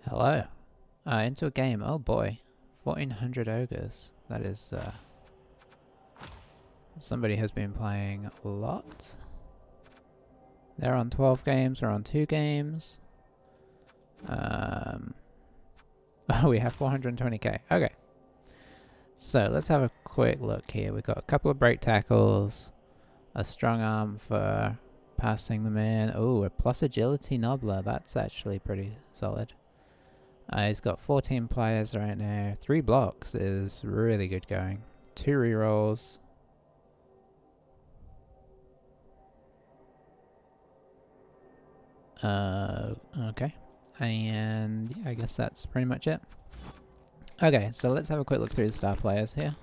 Hello. Into a game. Oh boy. 1400 ogres. That is, somebody has been playing a lot. They're on 12 games, we're on 2 games. Oh, we have 420k. Okay. So, let's have a quick look here. We've got a couple of break tackles, a strong arm for passing them in. Oh, a plus agility nobbler. That's actually pretty solid. He's got 14 players right now. 3 blocks is really good going. 2 rerolls. Okay. And yeah, I guess that's pretty much it. Okay, so let's have a quick look through the star players here.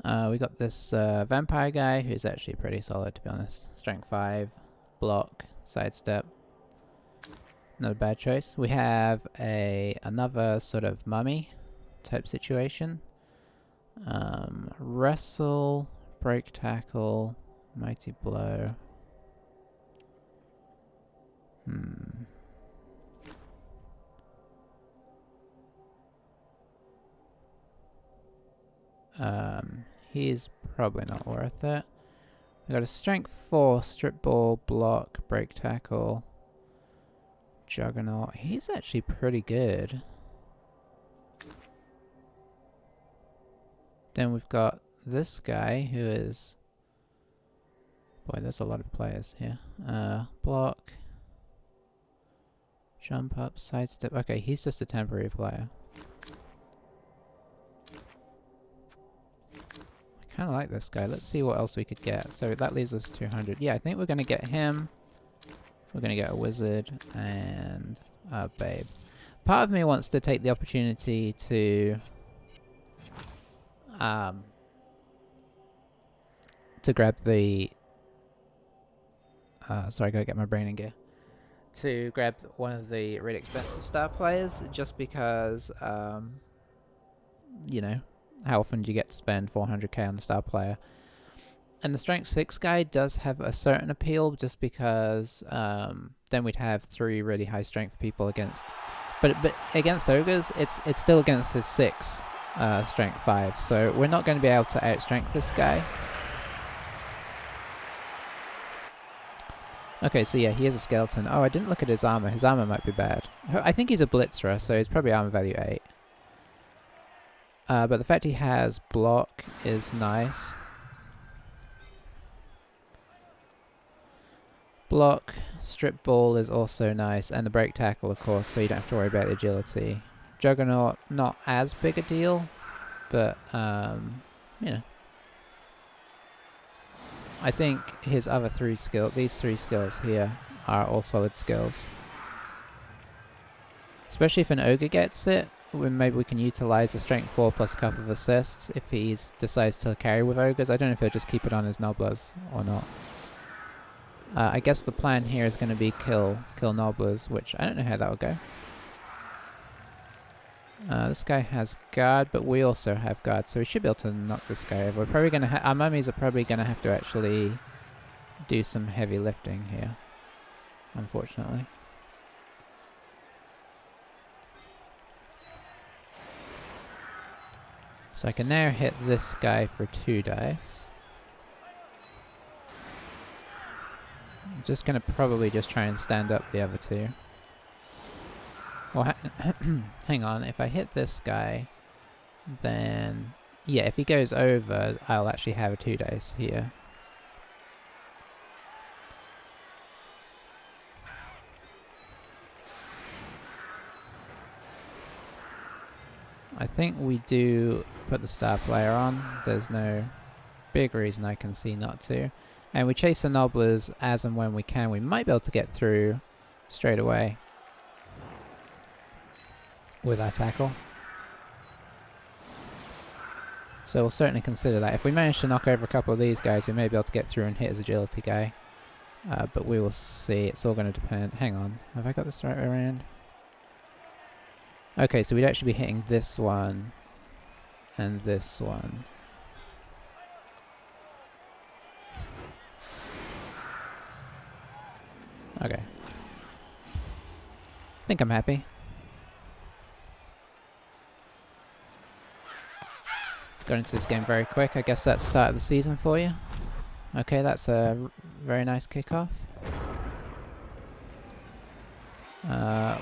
We got this vampire guy who's actually pretty solid, to be honest. Strength 5, block, sidestep. Not a bad choice. We have another sort of mummy type situation. Wrestle, break tackle, mighty blow. He's probably not worth it. We got a strength 4, strip ball, block, break tackle, juggernaut. He's actually pretty good. Then we've got this guy who is... Boy, there's a lot of players here. Block, jump up, sidestep. Okay, he's just a temporary player. I kind of like this guy. Let's see what else we could get. So that leaves us 200. Yeah, I think we're going to get him. We're going to get a wizard and a babe. Part of me wants to take the opportunity to grab the... sorry, I gotta get my brain in gear. To grab one of the really expensive star players, just because, you know, how often do you get to spend 400k on the star player? And the strength 6 guy does have a certain appeal, just because then we'd have 3 really high strength people against... But against ogres, it's still against his 6 strength 5, so we're not going to be able to outstrength this guy. Okay, so yeah, he is a skeleton. Oh, I didn't look at his armor. His armor might be bad. I think he's a blitzerer, so he's probably armor value 8. But the fact he has block is nice. Block, strip ball is also nice, and the break tackle, of course, so you don't have to worry about the agility. Juggernaut, not as big a deal, but, you know. I think his other 3 skills, these 3 skills here, are all solid skills. Especially if an ogre gets it, maybe we can utilize the strength 4 plus a couple of assists if he decides to carry with ogres. I don't know if he'll just keep it on his nobblers or not. I guess the plan here is going to be kill nobblers, which I don't know how that will go. This guy has guard, but we also have guard, so we should be able to knock this guy over. We're probably going to our mummies are probably going to have to actually do some heavy lifting here, unfortunately. So I can now hit this guy for 2 dice. I'm just going to probably just try and stand up the other 2. Well, hang on, if I hit this guy, then... Yeah, if he goes over, I'll actually have a 2 dice here. I think we do put the star player on. There's no big reason I can see not to. And we chase the nobblers as and when we can. We might be able to get through straight away with our tackle. So we'll certainly consider that. If we manage to knock over a couple of these guys, we may be able to get through and hit his agility guy. But we will see. It's all going to depend. Hang on. Have I got this right way around? Okay, so we'd actually be hitting this one and this one. Okay. I think I'm happy. Got into this game very quick. I guess that's start of the season for you. Okay, that's a very nice kickoff.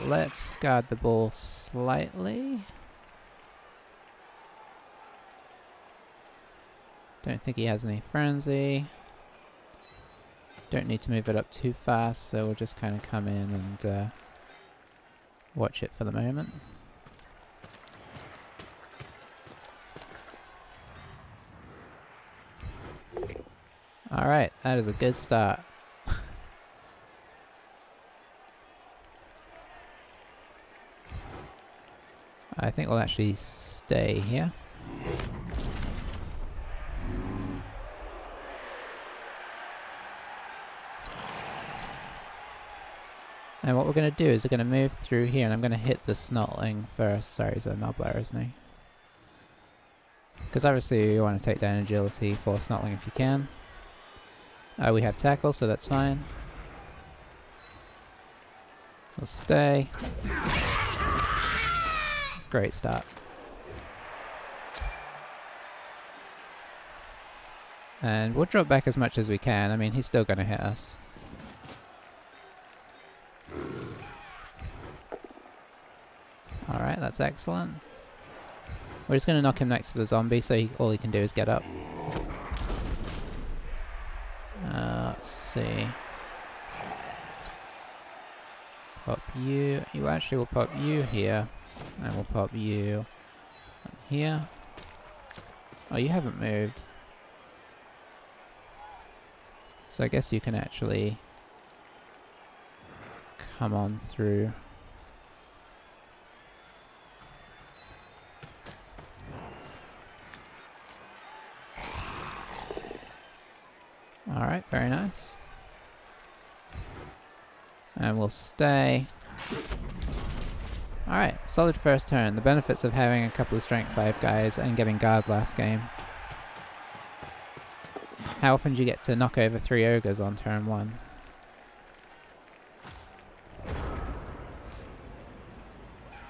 Let's guard the ball slightly. Don't think he has any frenzy. Don't need to move it up too fast, so we'll just kind of come in and watch it for the moment. Alright, that is a good start. I think we'll actually stay here. And what we're going to do is we're going to move through here, and I'm going to hit the snotling first. Sorry, he's a nobbler, isn't he? Because obviously you want to take down agility for snotling if you can. We have tackle, so that's fine. We'll stay. Great start. And we'll drop back as much as we can. I mean, he's still going to hit us. Alright, that's excellent. We're just going to knock him next to the zombie, so all he can do is get up. Let's see. Pop you. You actually will pop you here. And we'll pop you here. Oh, you haven't moved. So I guess you can actually come on through. Alright, very nice. And we'll stay. Alright, solid first turn. The benefits of having a couple of strength 5 guys and getting guard last game. How often do you get to knock over 3 ogres on turn 1?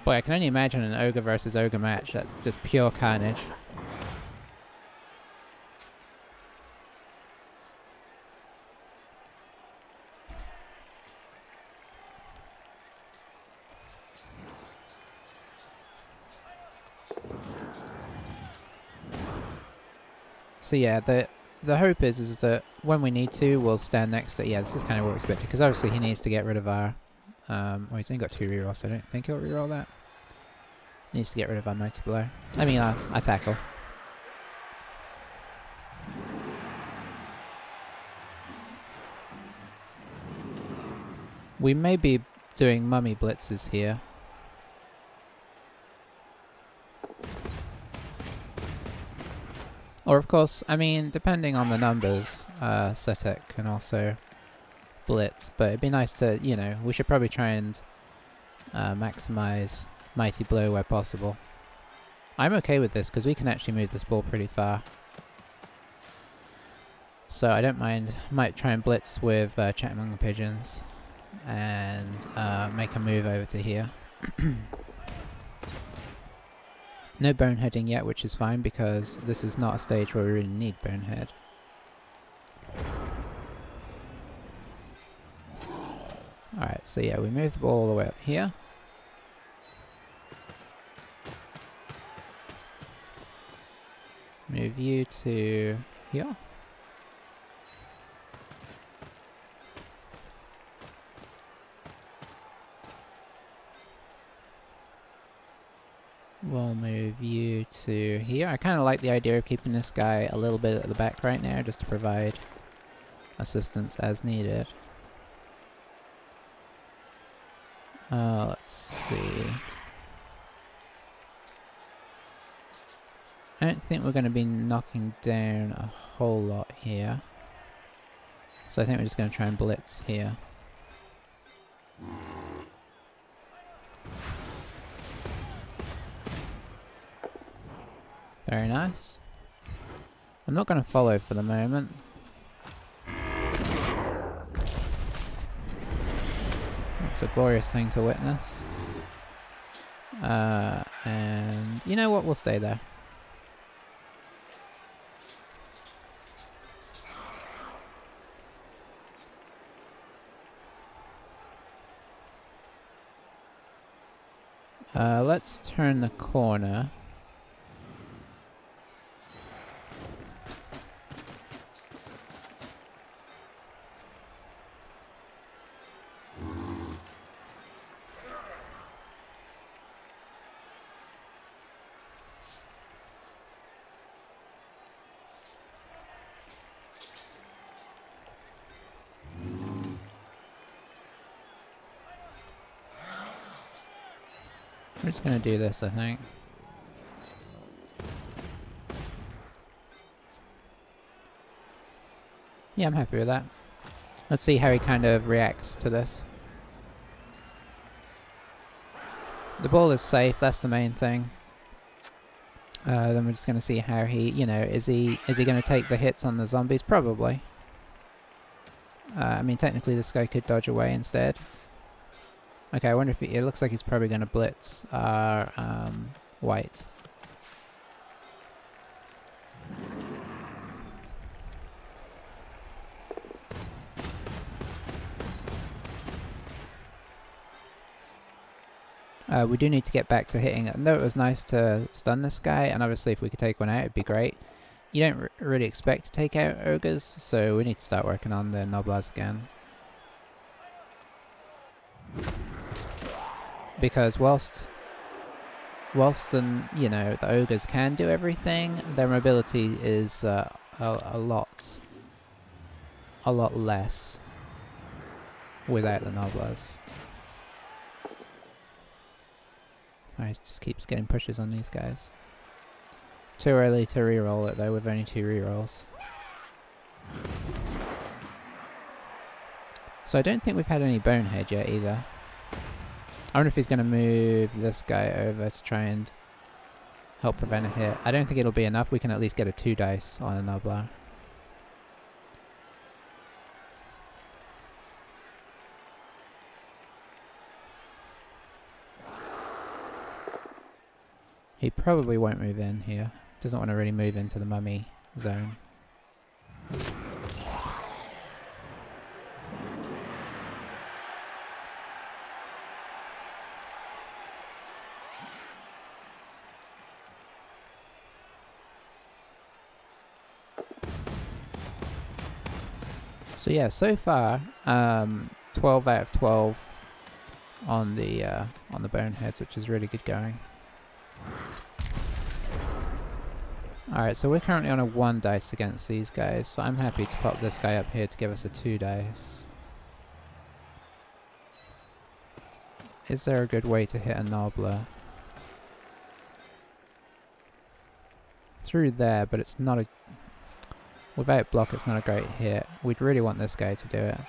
Boy, I can only imagine an ogre versus ogre match. That's just pure carnage. So yeah, the hope is that when we need to, we'll stand next to... Yeah, this is kind of what we expected, because obviously he needs to get rid of our... well, he's only got 2 rerolls, so I don't think he'll reroll that. Needs to get rid of our Mighty Blow. I mean, our tackle. We may be doing mummy blitzes here. Or of course, I mean, depending on the numbers, Setek can also blitz, but it'd be nice to, you know, we should probably try and maximize Mighty Blow where possible. I'm okay with this because we can actually move this ball pretty far. So I don't mind, might try and blitz with Chat Among the Pigeons and make a move over to here. No boneheading yet, which is fine because this is not a stage where we really need bonehead. Alright, so yeah, we move the ball all the way up here. Move you to here. We'll move you to here. I kind of like the idea of keeping this guy a little bit at the back right now, just to provide assistance as needed. Let's see. I don't think we're going to be knocking down a whole lot here. So I think we're just going to try and blitz here. Very nice. I'm not going to follow for the moment. Let's It's a glorious thing to witness. And you know what? We'll stay there. Let's turn the corner. We're just gonna do this, I think. Yeah, I'm happy with that. Let's see how he kind of reacts to this. The ball is safe, that's the main thing. Then we're just gonna see how he, you know, is he gonna take the hits on the zombies? Probably. I mean, technically this guy could dodge away instead. Okay, I wonder if it looks like he's probably going to blitz our white. We do need to get back to hitting. Though it was nice to stun this guy, and obviously if we could take one out, it'd be great. You don't really expect to take out ogres, so we need to start working on the noblars again. Because whilst the ogres can do everything, their mobility is a lot less without the noblars. Alright, just keeps getting pushes on these guys. Too early to reroll it though, with only 2 rerolls. So I don't think we've had any bonehead yet either. I wonder if he's going to move this guy over to try and help prevent a hit. I don't think it'll be enough. We can at least get a 2 dice on a noblar. He probably won't move in here. Doesn't want to really move into the mummy zone. So yeah, so far, 12 out of 12 on the boneheads, which is really good going. Alright, so we're currently on a 1 dice against these guys, so I'm happy to pop this guy up here to give us a 2 dice. Is there a good way to hit a nobbler? Through there, but it's not a... Without block, it's not a great hit. We'd really want this guy to do it.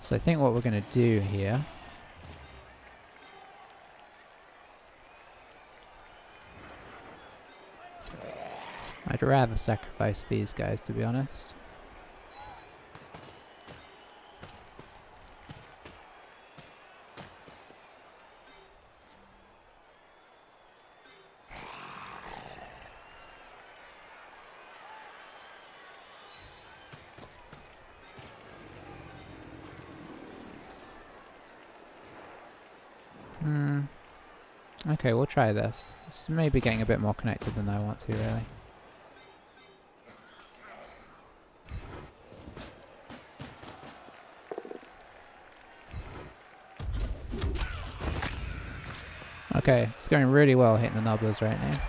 So I think what we're going to do here... I'd rather sacrifice these guys, to be honest. Okay, we'll try this. It's maybe getting a bit more connected than I want to, really. Okay, it's going really well hitting the nobblers right now.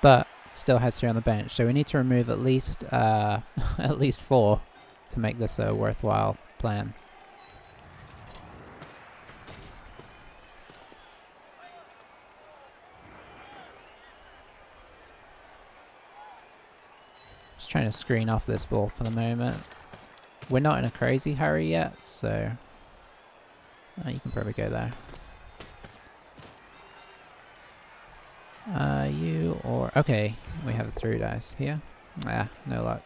But still has 3 on the bench, so we need to remove at least at least 4 to make this a worthwhile plan. Just trying to screen off this ball for the moment. We're not in a crazy hurry yet, so you can probably go there. You or... Okay, we have a 3 dice here. Ah, no luck.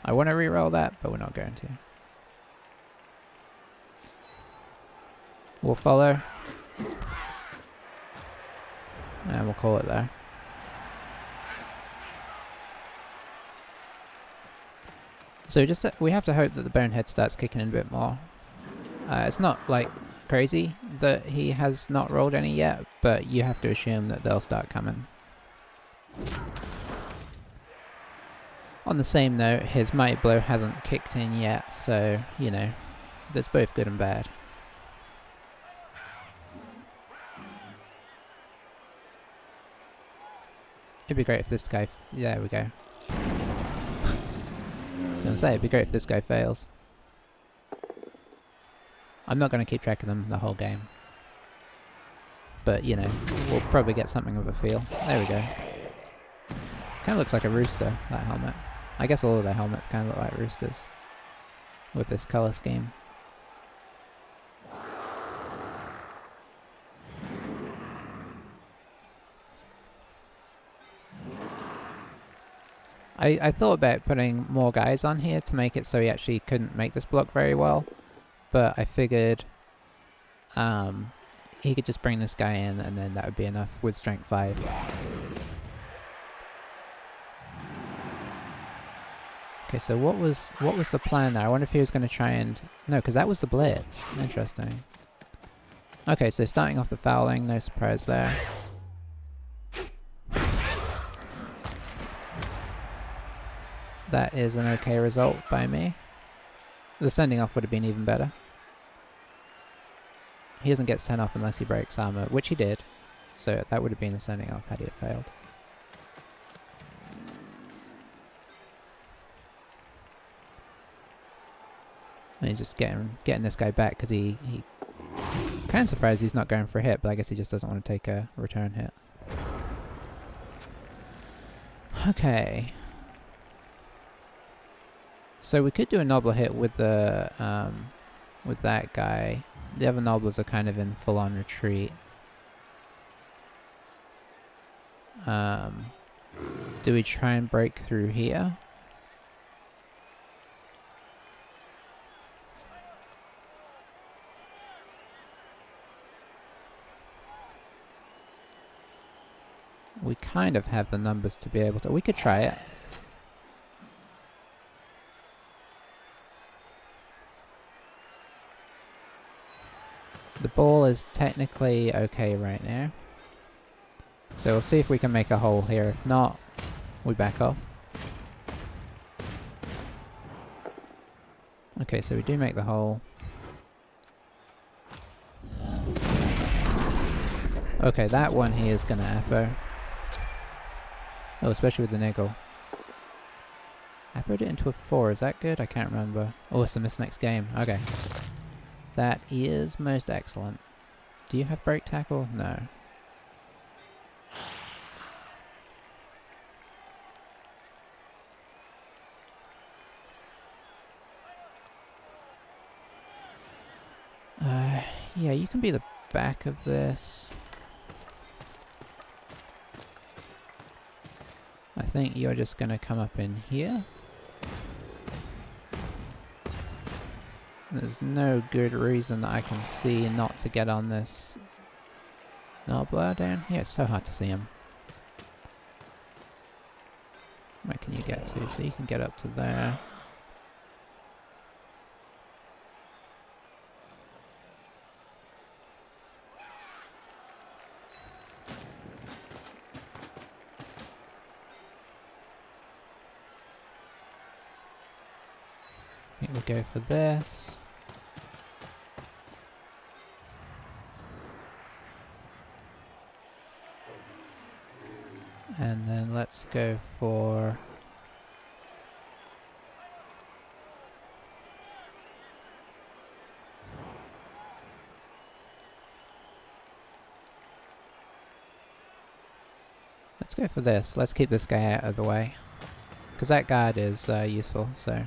I want to reroll that, but we're not going to. We'll follow. And we'll call it there. So just we have to hope that the Bonehead starts kicking in a bit more. It's not like crazy that he has not rolled any yet, but you have to assume that they'll start coming. On the same note, his Mighty Blow hasn't kicked in yet, so, you know, there's both good and bad. It'd be great if this guy... yeah, there we go. I was going to say, it'd be great if this guy fails. I'm not going to keep track of them the whole game. But, you know, we'll probably get something of a feel. There we go. Kind of looks like a rooster, that helmet. I guess all of their helmets kind of look like roosters. With this colour scheme. I thought about putting more guys on here to make it so he actually couldn't make this block very well. But I figured he could just bring this guy in and then that would be enough with strength 5. Okay, so what was the plan there? I wonder if he was going to try and... no, because that was the blitz. Interesting. Okay, so starting off the fouling, no surprise there. That is an okay result by me. The sending off would have been even better. He doesn't get sent off unless he breaks armor, which he did. So that would have been a sending off had he failed. And he's just getting this guy back because he kind of surprised he's not going for a hit, but I guess he just doesn't want to take a return hit. Okay. So we could do a Nobbler hit with the with that guy. The other Nobblers are kind of in full-on retreat. Do we try and break through here? We kind of have the numbers to be able to... we could try it. The ball is technically okay right now. So we'll see if we can make a hole here. If not, we back off. Okay, so we do make the hole. Okay, that one he is going to appo. Oh, especially with the niggle. Appoed it into a 4, is that good? I can't remember. Oh, it's a miss next game. Okay. That is most excellent. Do you have break tackle? No. Yeah, you can be the back of this. I think you're just going to come up in here. There's no good reason that I can see not to get on this Nobbler down here. It's so hard to see him. Where can you get to? So you can get up to there. I think we'll go for this. And then let's go for... let's go for this. Let's keep this guy out of the way. Because that guard is useful, so...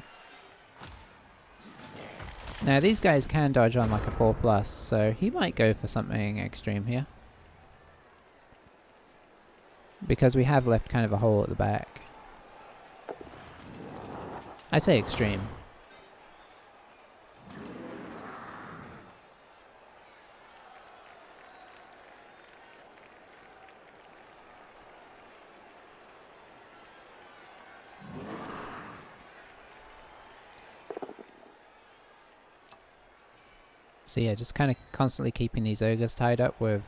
Now these guys can dodge on like a 4+, so he might go for something extreme here. Because we have left kind of a hole at the back. I say extreme. So yeah, just kind of constantly keeping these ogres tied up with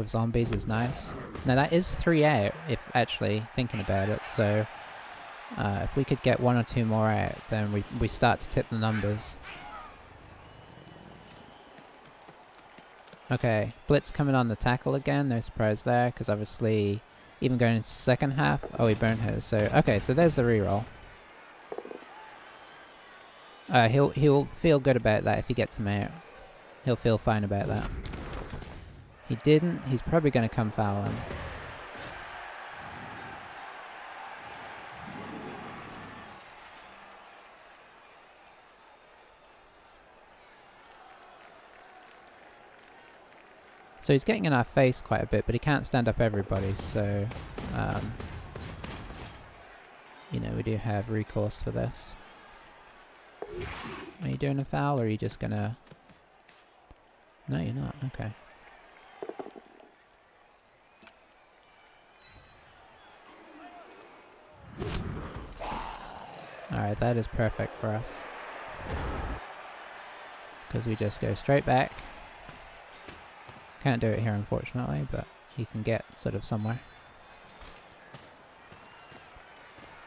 zombies is nice. Now that is 3 out, if actually thinking about it, so if we could get 1 or 2 more out, then we start to tip the numbers. Okay, Blitz coming on the tackle again, no surprise there, because obviously even going into the second half, oh he burned his, so okay, so there's the reroll. He'll feel good about that if he gets him out. He'll feel fine about that. He didn't, he's probably going to come fouling. So he's getting in our face quite a bit, but he can't stand up everybody, so you know, we do have recourse for this. Are you doing a foul, or are you just gonna... No, you're not. Okay. Alright, that is perfect for us. Because we just go straight back. Can't do it here, unfortunately, but you can get sort of somewhere.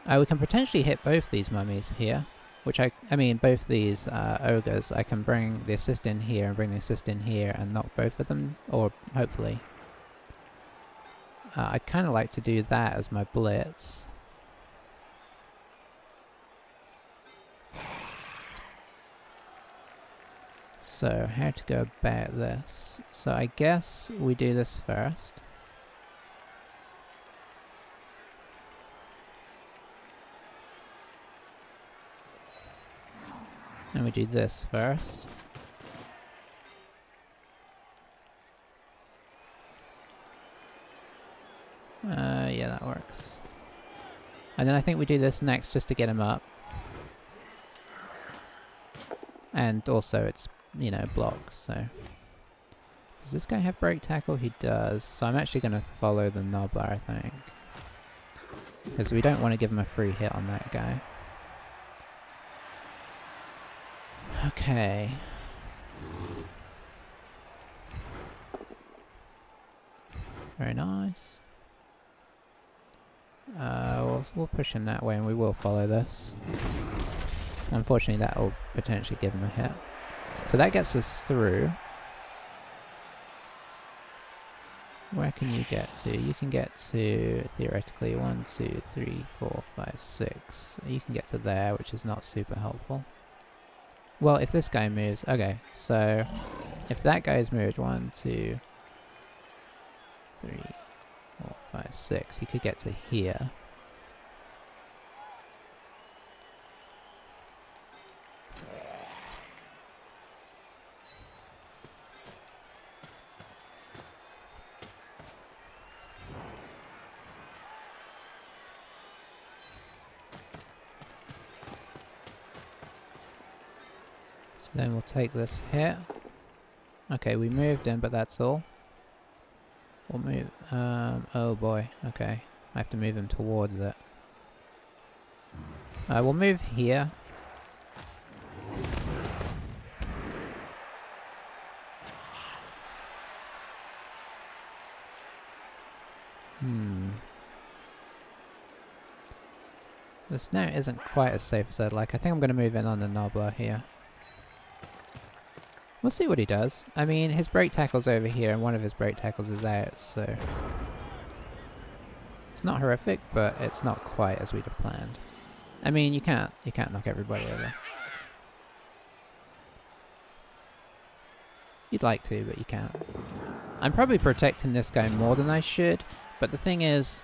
We can potentially hit both these mummies here. Which I mean, both these ogres, I can bring the assist in here and bring the assist in here and knock both of them, or hopefully. I'd kind of like to do that as my blitz. So, how to go about this? So I guess we do this first. And we do this first. Yeah, that works. And then I think we do this next just to get him up. And also it's, you know, blocks, so... Does this guy have break tackle? He does. So I'm actually going to follow the Nobbler, I think. Because we don't want to give him a free hit on that guy. Okay. Very nice. We'll push him that way and we will follow this. Unfortunately that will potentially give him a hit. So that gets us through. Where can you get to? You can get to, theoretically, 1, 2, 3, 4, 5, 6. You can get to there, which is not super helpful. Well, if this guy moves... Okay, so... If that guy's moved 1, 2, 3, 4, 5, 6, he could get to here. Then we'll take this hit. Okay, we moved him, but that's all. We'll move... oh boy, okay. I have to move him towards it. We'll move here. The snout isn't quite as safe as I'd like. I think I'm going to move in on the Nobbler here. We'll see what he does. I mean, his break tackle's over here, and one of his break tackles is out, so... It's not horrific, but it's not quite as we'd have planned. I mean, you can't knock everybody over. You'd like to, but you can't. I'm probably protecting this guy more than I should, but the thing is...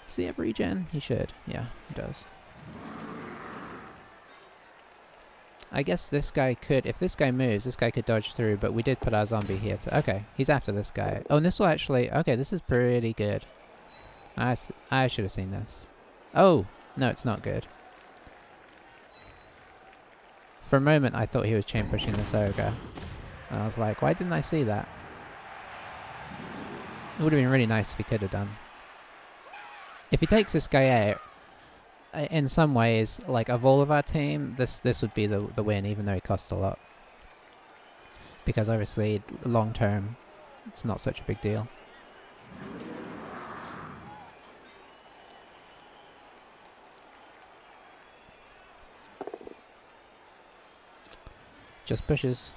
Does he have regen? He should. Yeah, he does. I guess this guy could, if this guy moves, this guy could dodge through, but we did put our zombie here to, okay, he's after this guy. Oh, and this will actually, okay, this is pretty good. I should have seen this. Oh, no, it's not good. For a moment, I thought he was chain pushing this ogre. And I was like, why didn't I see that? It would have been really nice if he could have done. If he takes this guy out, in some ways, like of all of our team, this would be the win, even though it costs a lot. Because obviously, long term, it's not such a big deal. Just pushes.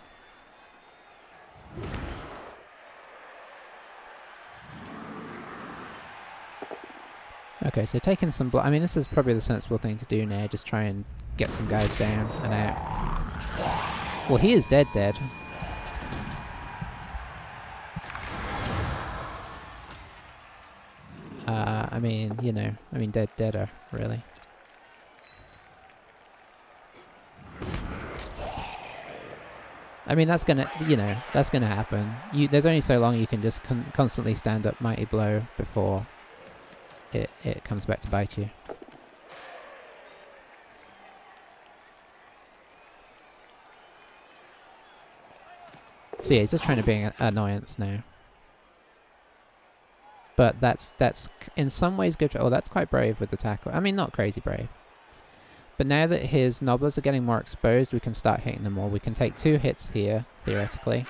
Okay, so taking some I mean, this is probably the sensible thing to do now. Just try and get some guys down and out. Well, he is dead. I mean, you know, deader, really. I mean, that's gonna, that's gonna happen. There's only so long you can just constantly stand up Mighty Blow before it comes back to bite you. So yeah, he's just trying to be an annoyance now. But that's in some ways good. Oh, that's quite brave with the tackle. I mean, not crazy brave. But now that his nobblers are getting more exposed, we can start hitting them more. We can take 2 hits here, theoretically.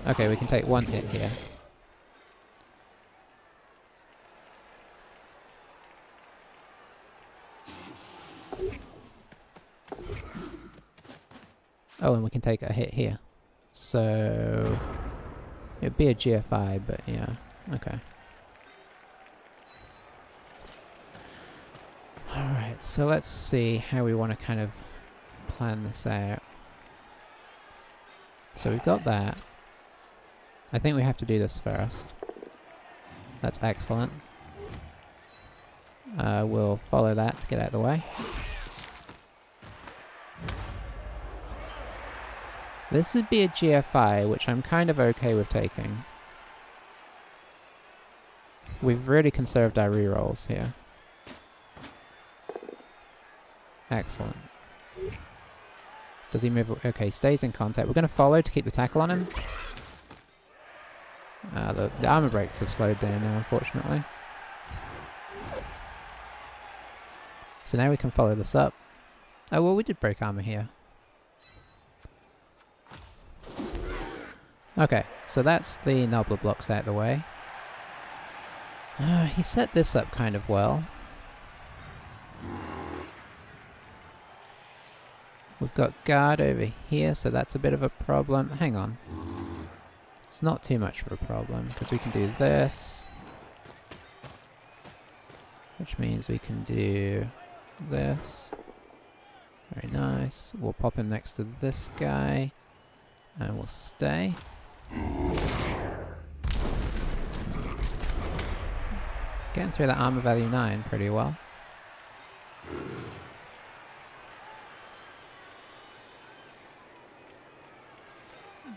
Okay, we can take 1 hit here. Oh, and we can take a hit here. So it'd be a GFI, but yeah, okay. Alright, so let's see how we want to kind of plan this out. So we've got that. I think we have to do this first. That's excellent. We'll follow that to get out of the way. This would be a GFI, which I'm kind of okay with taking. We've really conserved our rerolls here. Excellent. Does he move? Okay, stays in contact. We're going to follow to keep the tackle on him. The armor breaks have slowed down now, unfortunately. So now we can follow this up. Oh, well, we did break armor here. Okay, so that's the Nobbler blocks out of the way. He set this up kind of well. We've got guard over here, so that's a bit of a problem. Hang on. It's not too much of a problem, because we can do this. Which means we can do this. Very nice. We'll pop him next to this guy. And we'll stay. Getting through that armor value 9 pretty well.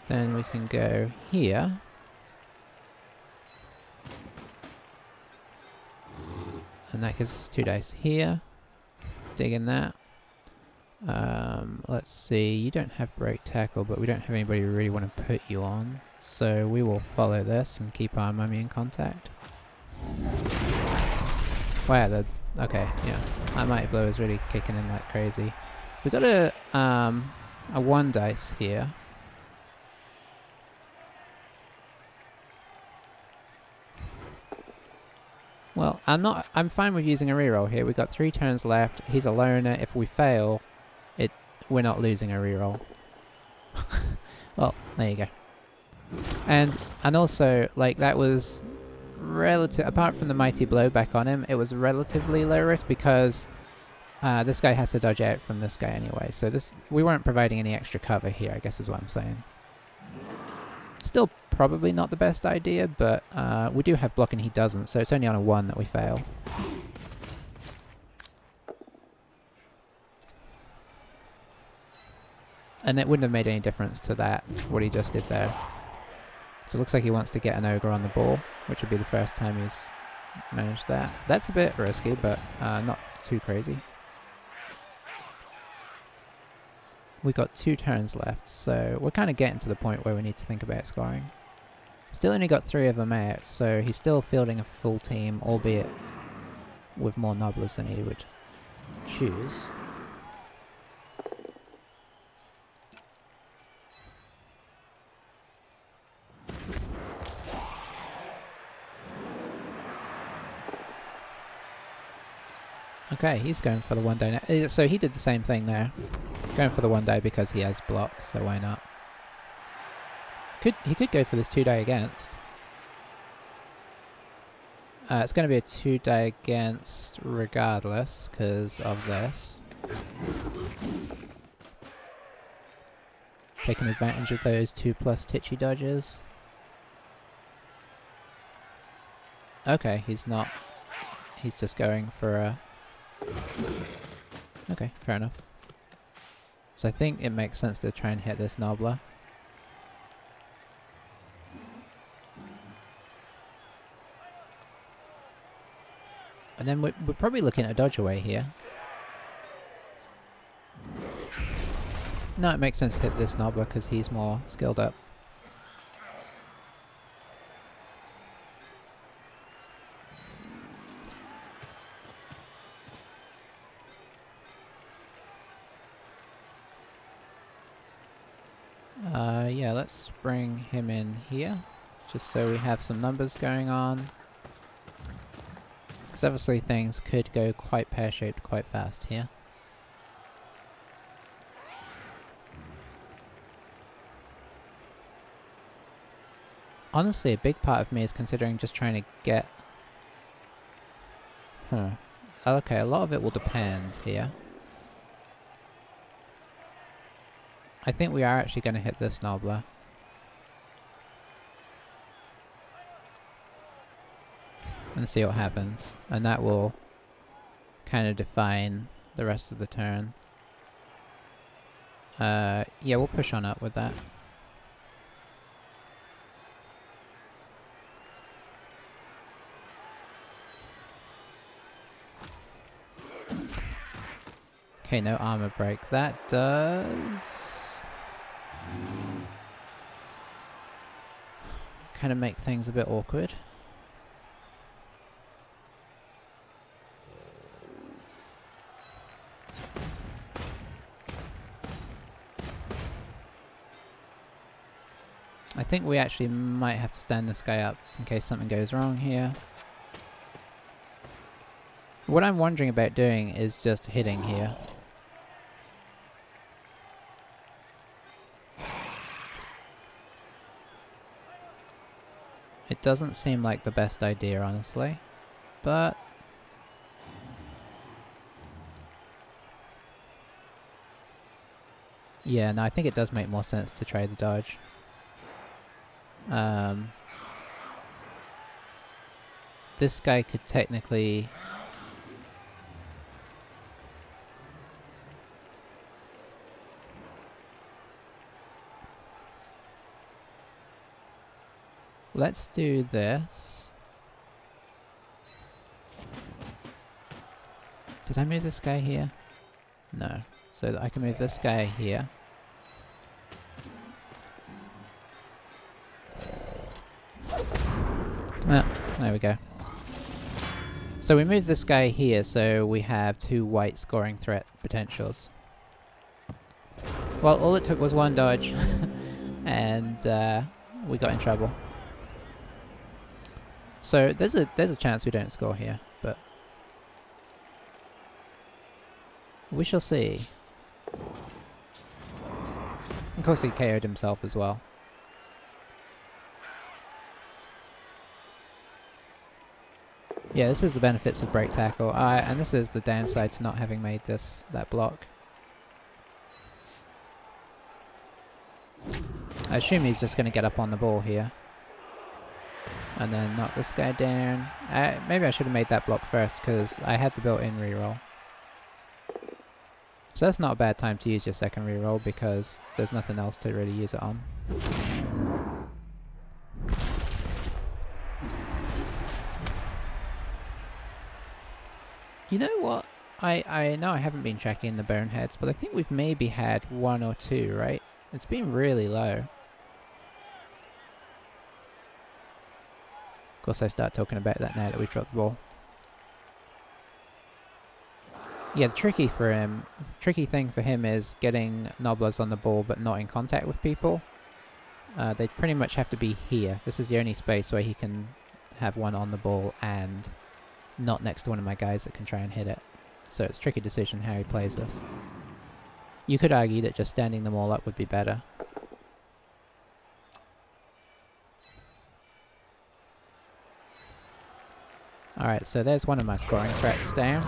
Then we can go here. And that gives us 2 dice here. Dig in that. Let's see, you don't have break tackle, but we don't have anybody we really want to put you on. So we will follow this and keep our mummy in contact. Wow, okay, yeah. That Mighty Blow is really kicking in like crazy. We've got a 1 dice here. Well, I'm fine with using a reroll here. We've got 3 turns left. He's a loner. If we fail, we're not losing a reroll. Well, there you go. And also, like, that was apart from the Mighty Blow back on him, it was relatively low risk because this guy has to dodge out from this guy anyway. So we weren't providing any extra cover here, I guess is what I'm saying. Still probably not the best idea, but we do have block and he doesn't, so it's only on a 1 that we fail. And it wouldn't have made any difference to that, what he just did there. So it looks like he wants to get an ogre on the ball, which would be the first time he's managed that. That's a bit risky, but not too crazy. we got 2 turns left, so we're kind of getting to the point where we need to think about scoring. Still only got 3 of them out, so he's still fielding a full team, albeit with more nobblers than he would choose. Okay, he's going for the 1 day now. So he did the same thing there. Going for the 1 day because he has block, so why not? He could go for this 2 day against. It's going to be a 2 day against regardless because of this. Taking advantage of those 2+ titchy dodges. Okay, he's not. He's just going for a... Okay, fair enough. So I think it makes sense to try and hit this Nobbler. And then we're probably looking at a dodge away here. No, it makes sense to hit this Nobbler because he's more skilled up. Yeah, let's bring him in here, just so we have some numbers going on. Because obviously things could go quite pear-shaped quite fast here. Honestly, a big part of me is considering just trying to get... Okay, a lot of it will depend here. I think we are actually going to hit this Nobbler. And see what happens. And that will kind of define the rest of the turn. Yeah, we'll push on up with that. Okay, no armor break. That does... kind of make things a bit awkward. I think we actually might have to stand this guy up just in case something goes wrong here. What I'm wondering about doing is just hitting here. It doesn't seem like the best idea, honestly, but... yeah, no, I think it does make more sense to try the dodge. This guy could technically... Let's do this. Did I move this guy here? No. So I can move this guy here. Ah, there we go. So we move this guy here, so we have 2 white scoring threat potentials. Well, all it took was 1 dodge, and we got in trouble. So there's a chance we don't score here, but we shall see. Of course, he KO'd himself as well. Yeah, this is the benefits of break tackle, and this is the downside to not having made that block. I assume he's just going to get up on the ball here. And then knock this guy down. Maybe I should have made that block first because I had the built-in reroll. So that's not a bad time to use your second reroll because there's nothing else to really use it on. You know what? I know I haven't been checking the boneheads, but I think we've maybe had 1 or 2, right? It's been really low. Of course, I start talking about that now that we've dropped the ball. Yeah, the tricky thing for him is getting nobblers on the ball but not in contact with people. They pretty much have to be here. This is the only space where he can have one on the ball and not next to one of my guys that can try and hit it. So it's a tricky decision how he plays this. You could argue that just standing them all up would be better. Alright, so there's one of my scoring threats down.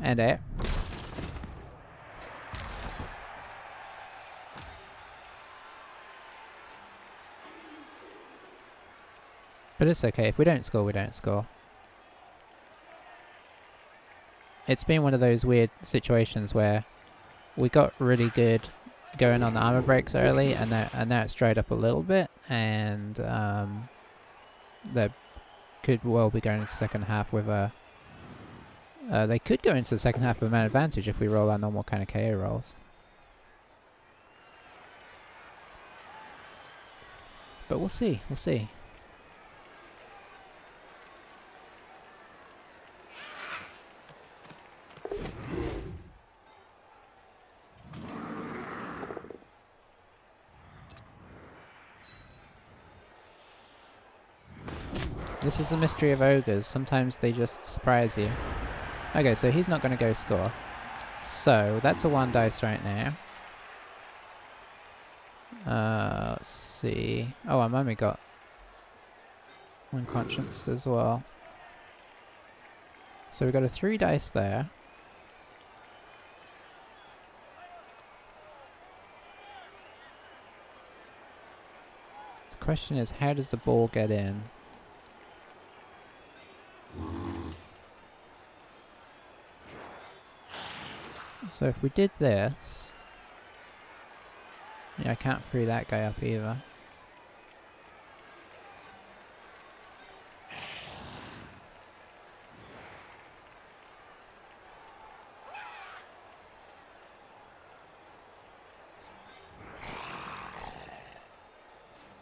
And out. But it's okay, if we don't score, we don't score. It's been one of those weird situations where we got really good going on the armor breaks early, and now it's dried up a little bit, and they could well be going into the second half with a... they could go into the second half with a man advantage if we roll our normal kind of KO rolls. But we'll see, we'll see. This is the mystery of ogres. Sometimes they just surprise you. Okay, so he's not going to go score. So, that's a 1 dice right now. Let's see. Oh, I'm only got 1 conscience as well. So we've got a 3 dice there. The question is, how does the ball get in? So if we did this... Yeah, I can't free that guy up either.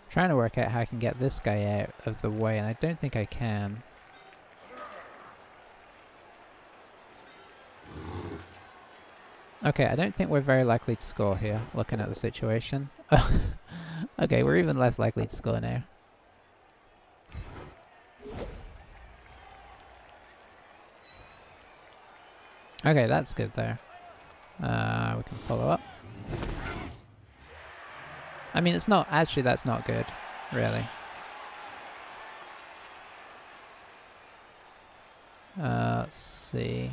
Trying to work out how I can get this guy out of the way, and I don't think I can. Okay, I don't think we're very likely to score here, looking at the situation. Okay, we're even less likely to score now. Okay, that's good there. We can follow up. I mean, it's not... Actually, that's not good, really. Let's see...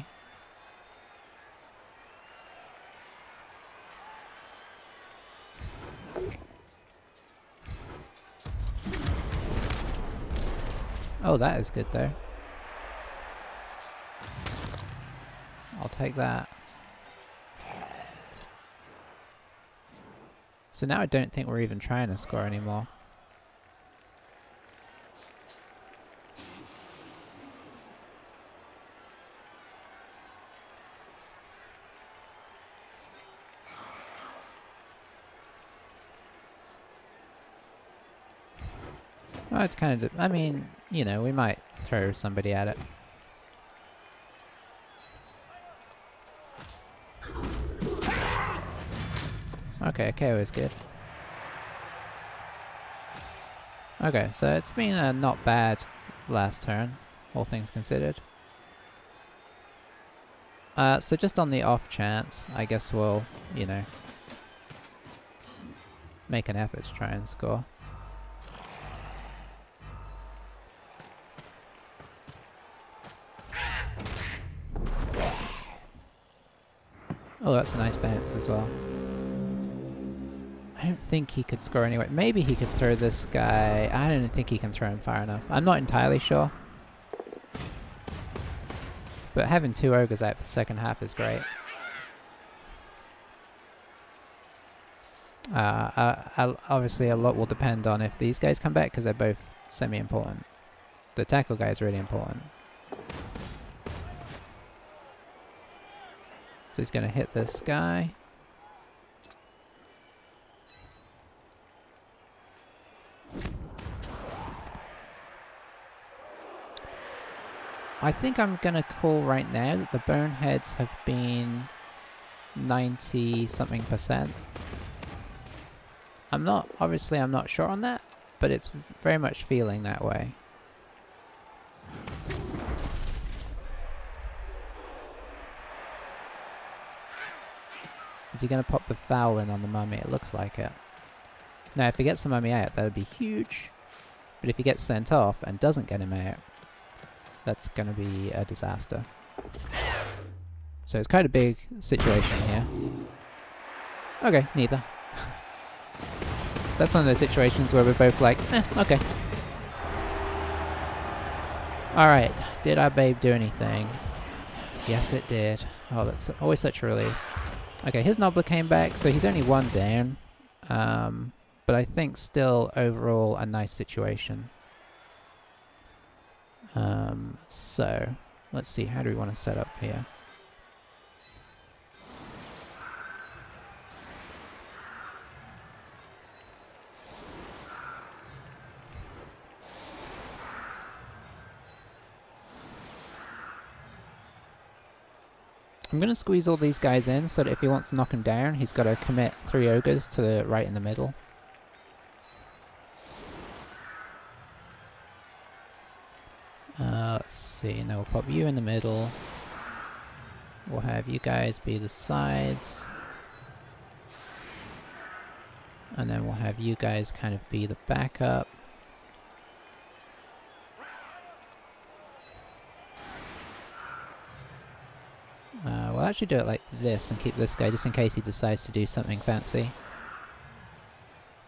Oh, that is good though. I'll take that. So now I don't think we're even trying to score anymore. Well, it's kind of... I mean, you know, we might throw somebody at it. Okay, KO is good. Okay, so it's been a not bad last turn, all things considered. So just on the off chance, I guess we'll, you know, make an effort to try and score. Oh, that's a nice bounce as well. I don't think he could score anyway. Maybe he could throw this guy. I don't think he can throw him far enough. I'm not entirely sure. But having 2 ogres out for the second half is great. Obviously, a lot will depend on if these guys come back, because they're both semi-important. The tackle guy is really important. So he's going to hit this guy. I think I'm going to call right now that the boneheads have been 90 something %. Obviously I'm not sure on that, but it's very much feeling that way. Is he going to pop the fowl in on the mummy? It looks like it. Now if he gets the mummy out, that would be huge. But if he gets sent off and doesn't get him out, that's going to be a disaster. So it's quite a big situation here. Okay, neither. That's one of those situations where we're both like, okay. Alright, did our babe do anything? Yes, it did. Oh, that's always such a relief. Okay, his Nobbler came back, so he's only one down. But I think still overall a nice situation. So, let's see, how do we want to set up here? I'm going to squeeze all these guys in so that if he wants to knock him down, he's got to commit 3 ogres to the right in the middle. Let's see, now we'll pop you in the middle. We'll have you guys be the sides. And then we'll have you guys kind of be the backup. We'll actually do it like this and keep this guy just in case he decides to do something fancy.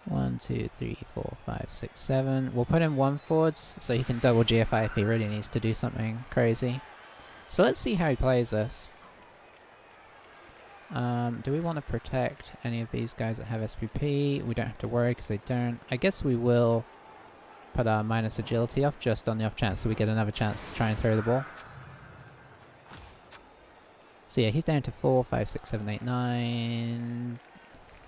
1, 2, 3, 4, 5, 6, 7. We'll put him 1 forwards so he can double GFI if he really needs to do something crazy. So let's see how he plays this. Do we want to protect any of these guys that have SPP? We don't have to worry because they don't. I guess we will put our minus agility off just on the off chance so we get another chance to try and throw the ball. So yeah, he's down to 4, 5, 6, 7, 8, 9...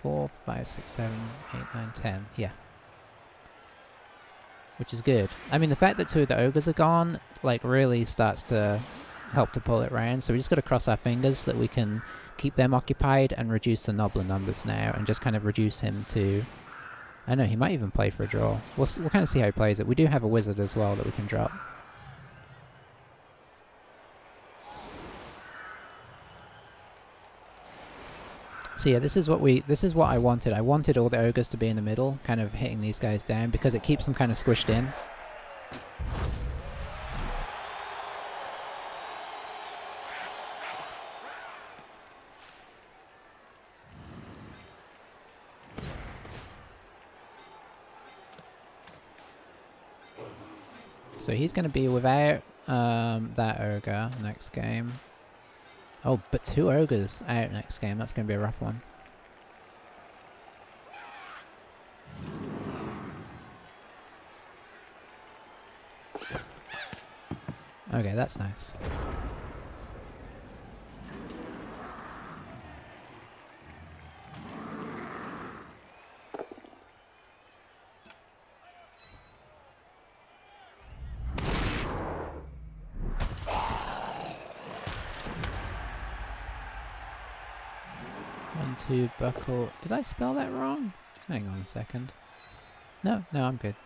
4, 5, 6, 7, 8, 9, 10. Yeah. Which is good. I mean, the fact that 2 of the ogres are gone, like, really starts to help to pull it round. So we just got to cross our fingers that we can keep them occupied and reduce the Nobbler numbers now and just kind of reduce him to... I don't know, he might even play for a draw. We'll kind of see how he plays it. We do have a wizard as well that we can drop. So yeah, this is what I wanted. I wanted all the ogres to be in the middle, kind of hitting these guys down, because it keeps them kind of squished in. So he's going to be without that ogre next game. Oh, but 2 ogres out next game. That's going to be a rough one. Okay, that's nice. To buckle. Did I spell that wrong? Hang on a second. No, I'm good.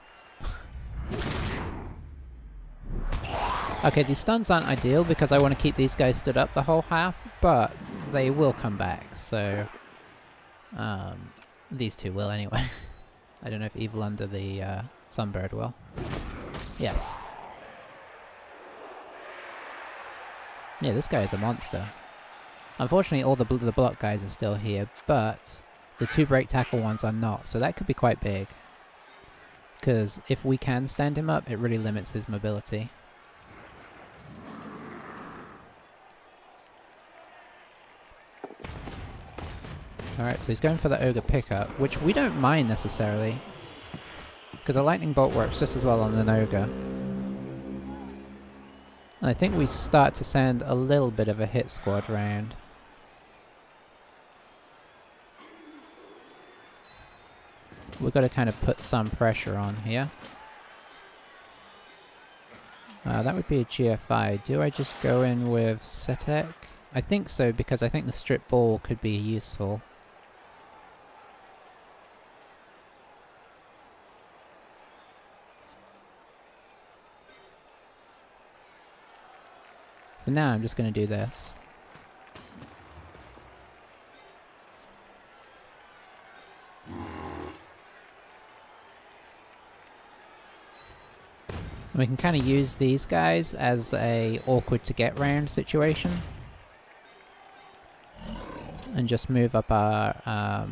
Okay, these stuns aren't ideal because I want to keep these guys stood up the whole half, but they will come back, so... these 2 will anyway. I don't know if Evil under the Sunbird will. Yes. Yeah, this guy is a monster. Unfortunately, all the block guys are still here, but the 2 break tackle ones are not, so that could be quite big. Because if we can stand him up, it really limits his mobility. Alright, so he's going for the ogre pickup, which we don't mind necessarily, because a lightning bolt works just as well on an ogre. And I think we start to send a little bit of a hit squad round. we've got to kind of put some pressure on here. That would be a GFI. Do I just go in with Setek? I think so, because I think the strip ball could be useful. For now, I'm just going to do this. And we can kind of use these guys as a awkward to get round situation. And just move up our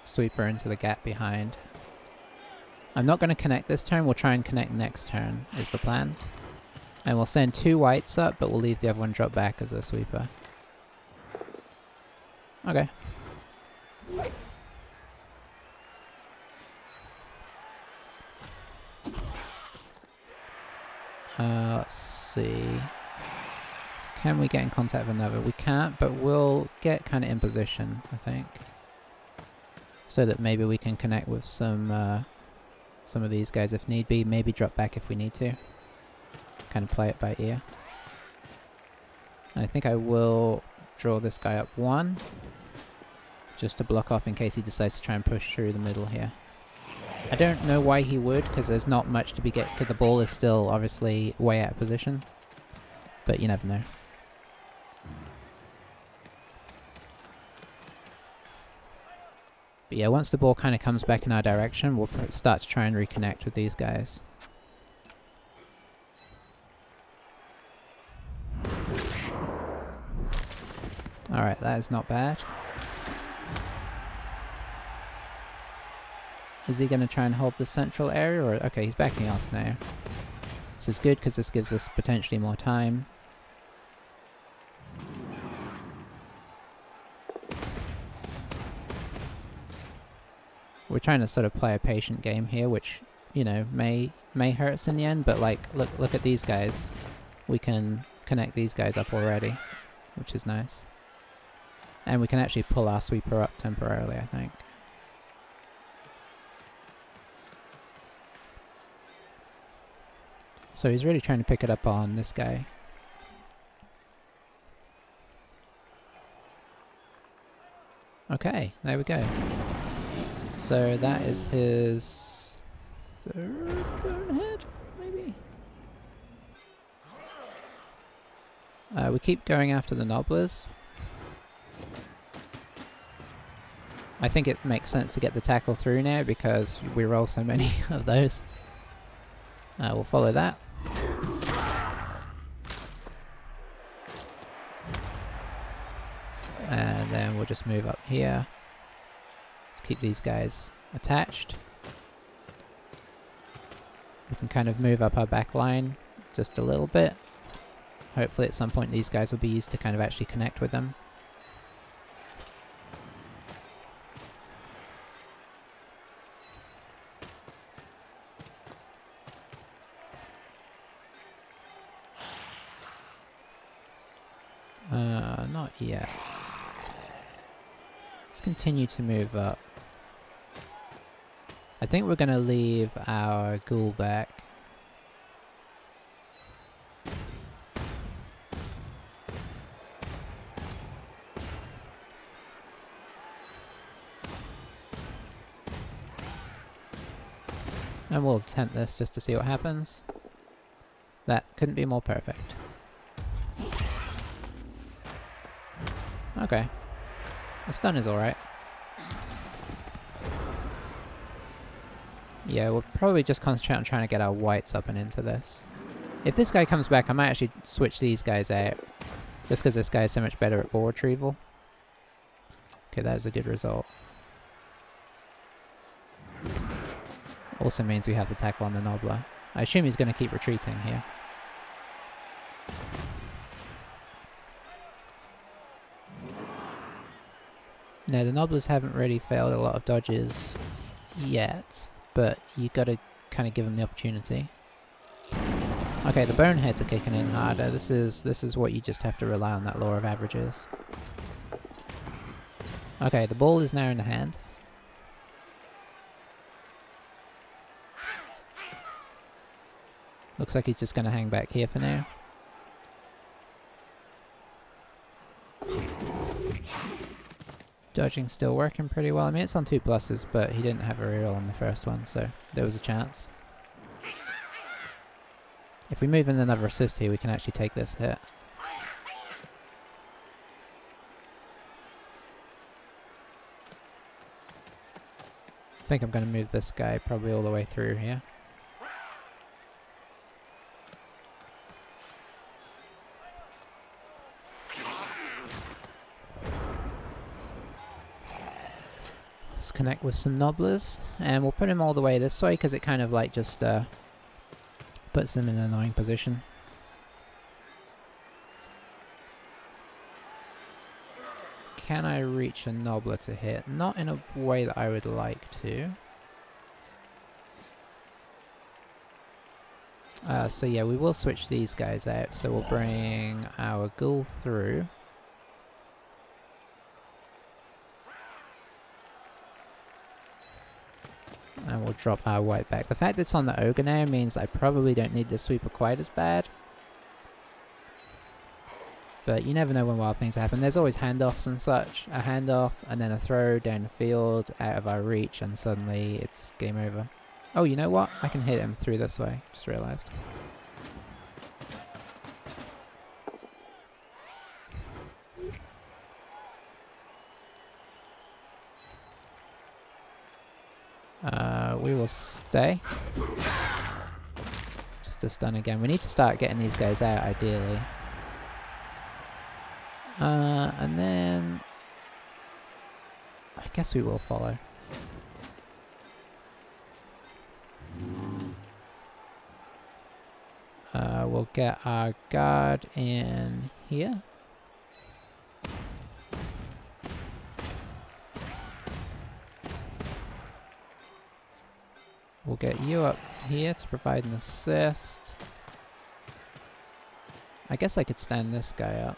sweeper into the gap behind. I'm not going to connect this turn, we'll try and connect next turn, is the plan. And we'll send 2 whites up, but we'll leave the other one drop back as a sweeper. Okay. Let's see. Can we get in contact with another? We can't, but we'll get kind of in position, I think. So that maybe we can connect with some of these guys if need be. Maybe drop back if we need to. Kind of play it by ear. And I think I will draw this guy up 1. Just to block off in case he decides to try and push through the middle here. I don't know why he would, because there's not much to be get. Because the ball is still obviously way out of position. But you never know. But yeah, once the ball kind of comes back in our direction, we'll start to try and reconnect with these guys. Alright, that is not bad. Is he going to try and hold the central area? Or okay, he's backing off now. This is good because this gives us potentially more time. We're trying to sort of play a patient game here, which, you know, may hurt us in the end, but like, look at these guys. We can connect these guys up already, which is nice. And we can actually pull our sweeper up temporarily, I think. So he's really trying to pick it up on this guy. Okay, there we go. So that is his 3rd bonehead, maybe? We keep going after the nobblers. I think it makes sense to get the tackle through now because we roll so many of those. We'll follow that. And then we'll just move up here. Let's keep these guys attached. We can kind of move up our back line just a little bit. Hopefully at some point these guys will be used to kind of actually connect with them. Not yet. Let's continue to move up. I think we're going to leave our ghoul back. And we'll attempt this just to see what happens. That couldn't be more perfect. Okay. The stun is alright. Yeah, we'll probably just concentrate on trying to get our whites up and into this. If this guy comes back, I might actually switch these guys out. Just because this guy is so much better at ball retrieval. Okay, that is a good result. Also means we have the tackle on the Nobbler. I assume he's going to keep retreating here. No, the Nobblers haven't really failed a lot of dodges yet, but you got to kind of give them the opportunity. Okay, the boneheads are kicking in harder. This is what you just have to rely on, that law of averages. Okay, the ball is now in the hand. Looks like he's just going to hang back here for now. Dodging still working pretty well. I mean, it's on 2 pluses, but he didn't have a reroll on the first one, so there was a chance. If we move in another assist here, we can actually take this hit. I think I'm going to move this guy probably all the way through here. Let's connect with some nobblers, and we'll put him all the way this way because it kind of like just puts him in an annoying position. Can I reach a nobbler to hit? Not in a way that I would like to. So yeah, we will switch these guys out. So we'll bring our ghoul through. And we'll drop our white back. The fact that it's on the ogre now means I probably don't need the sweeper quite as bad. But you never know when wild things happen. There's always handoffs and such. A handoff and then a throw down the field out of our reach and suddenly it's game over. Oh, you know what? I can hit him through this way. Just realised. We will stay. Just to stun again. We need to start getting these guys out, ideally. And then... I guess we will follow. We'll get our guard in here. We'll get you up here to provide an assist. I guess I could stand this guy up.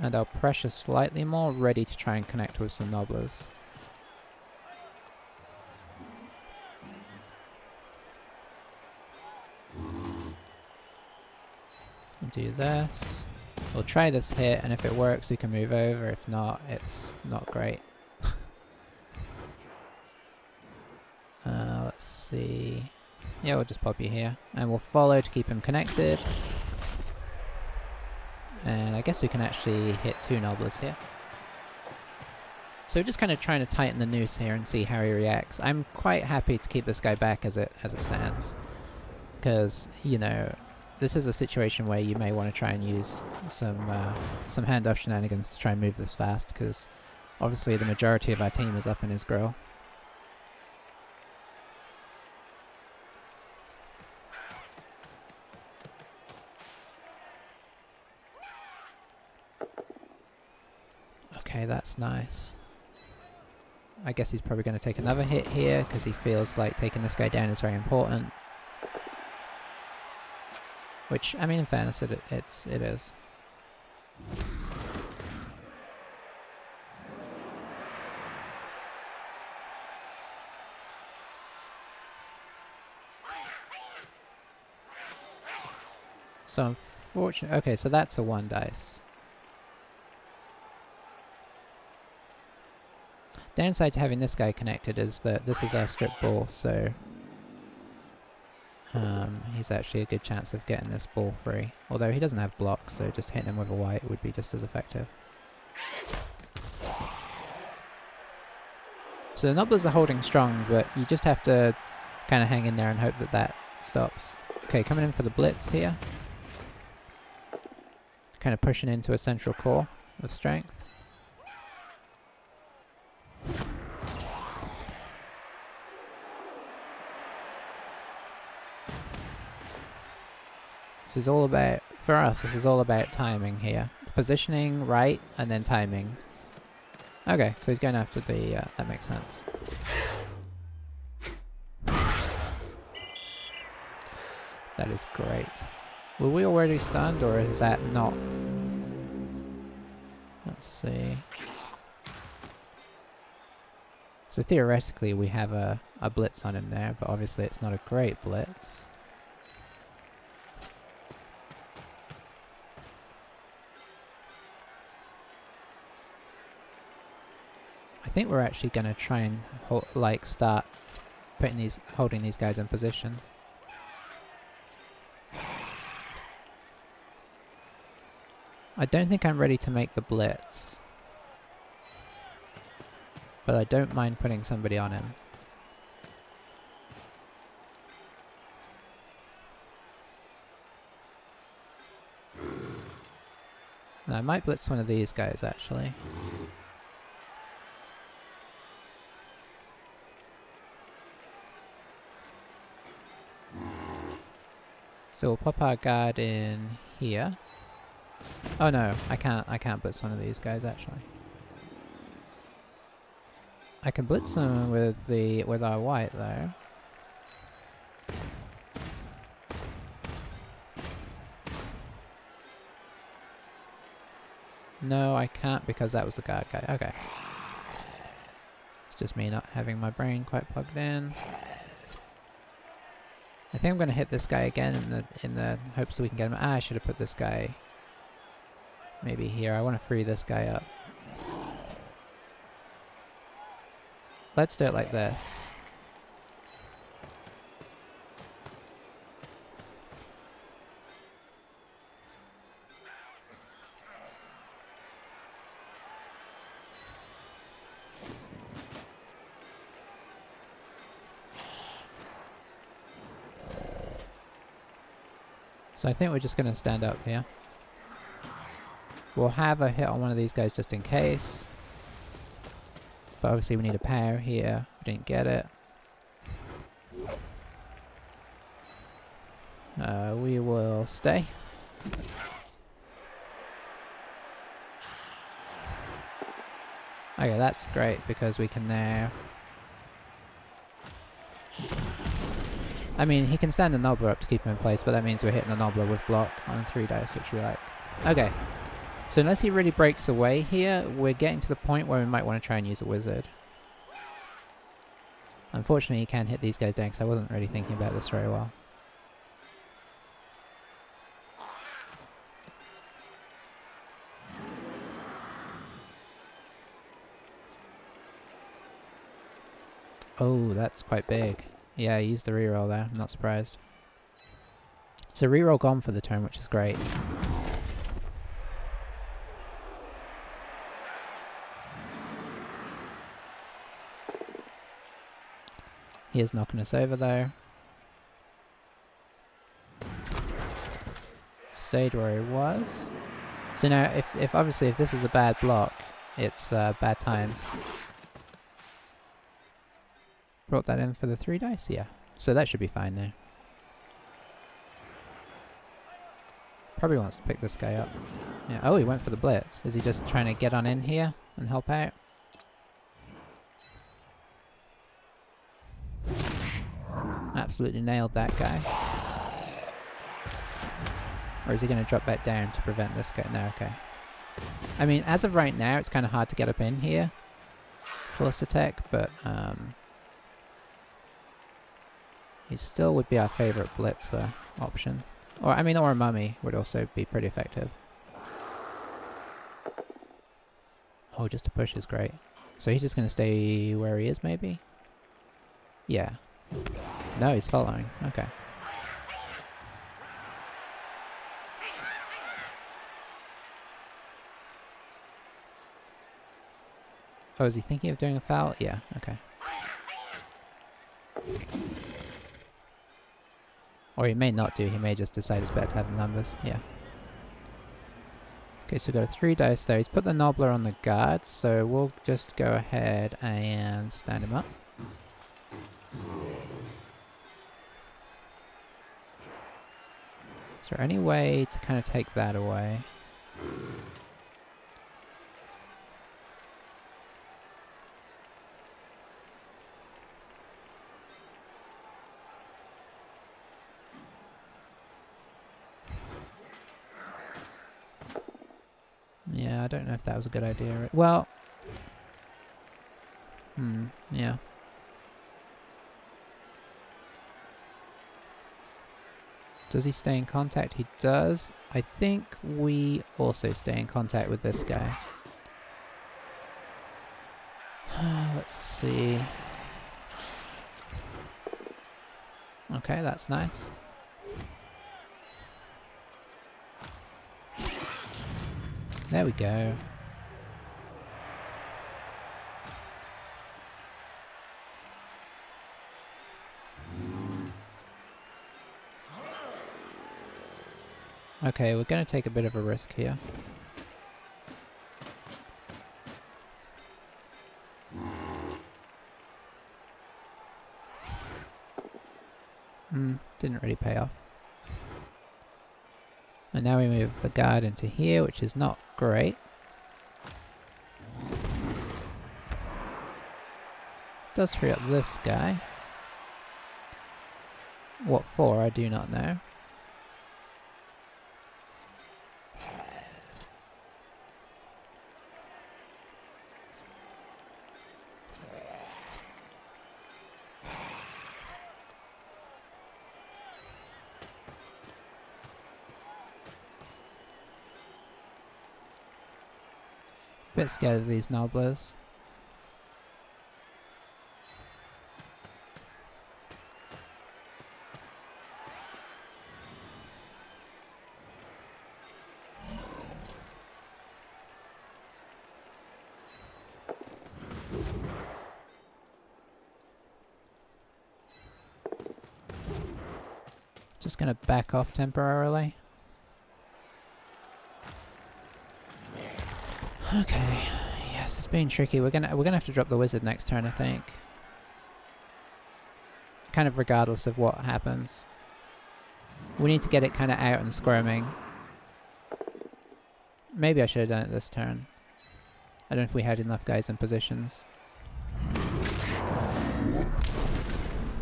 And I'll pressure slightly more, ready to try and connect with some nobblers. We'll do this. We'll try this hit, and if it works we can move over. If not, it's not great. Let's see. Yeah, we'll just pop you here. And we'll follow to keep him connected. And I guess we can actually hit 2 nobblers here. So we're just kind of trying to tighten the noose here and see how he reacts. I'm quite happy to keep this guy back as it stands. Because, you know, this is a situation where you may want to try and use some handoff shenanigans to try and move this fast, because obviously the majority of our team is up in his grill. Okay, that's nice. I guess he's probably going to take another hit here, because he feels like taking this guy down is very important. Which, I mean, in fairness, it is. So unfortunately, okay, so that's a 1 dice. Downside to having this guy connected is that this is our strip ball, so he's actually a good chance of getting this ball free. Although he doesn't have block, so just hitting him with a white would be just as effective. So the nobblers are holding strong, but you just have to kind of hang in there and hope that that stops. Okay, coming in for the blitz here. Kind of pushing into a central core with strength. This is all about, for us, this is all about timing here. Positioning right, and then timing. Okay, so he's going after the, that makes sense. That is great. Were we already stunned, or is that not? Let's see. So theoretically we have a blitz on him there, but obviously it's not a great blitz. I think we're actually going to try and start putting holding these guys in position. I don't think I'm ready to make the blitz, but I don't mind putting somebody on him. Now, I might blitz one of these guys actually. So we'll pop our guard in here. Oh no, I can't blitz one of these guys actually. I can blitz them with our white though. No, I can't because that was the guard guy. Okay. It's just me not having my brain quite plugged in. I think I'm going to hit this guy again in the hopes that we can get him. Ah, I should have put this guy maybe here. I want to free this guy up. Let's do it like this. So I think we're just going to stand up here. We'll have a hit on one of these guys just in case. But obviously we need a power here. We didn't get it. We will stay. Okay, that's great because we can now... I mean, he can stand the Nobbler up to keep him in place, but that means we're hitting the Nobbler with block on 3 dice, which we like. Okay. So unless he really breaks away here, we're getting to the point where we might want to try and use a wizard. Unfortunately, he can hit these guys down because I wasn't really thinking about this very well. Oh, that's quite big. Yeah, I used the reroll there. I'm not surprised. So reroll gone for the turn, which is great. He is knocking us over though. Stayed where he was. So now, if obviously if this is a bad block, it's bad times. Brought that in for the 3 dice, yeah. So that should be fine now. Probably wants to pick this guy up. Yeah. Oh, he went for the blitz. Is he just trying to get on in here and help out? Absolutely nailed that guy. Or is he going to drop back down to prevent this guy? No, okay. I mean, as of right now, it's kind of hard to get up in here. Forced attack, but he still would be our favourite blitzer option. Or, I mean, or a mummy would also be pretty effective. Oh, just a push is great. So he's just going to stay where he is, maybe? Yeah. No, he's following. Okay. Oh, is he thinking of doing a foul? Yeah, okay. Or he may not do, he may just decide it's better to have the numbers, yeah. Okay, so we've got a 3 dice there. He's put the Nobbler on the guard, so we'll just go ahead and stand him up. Is there any way to kind of take that away? Yeah, I don't know if that was a good idea. Well, Yeah. Does he stay in contact? He does. I think we also stay in contact with this guy. Let's see. Okay, that's nice. There we go. Okay, we're going to take a bit of a risk here. Didn't really pay off. And now we move the guard into here, which is not great. Does free up this guy. What for, I do not know. Bit scared of these nobblers. Just gonna back off temporarily. Okay, yes, it's been tricky. We're gonna have to drop the wizard next turn, I think. Kind of regardless of what happens. We need to get it kind of out and squirming. Maybe I should have done it this turn. I don't know if we had enough guys in positions.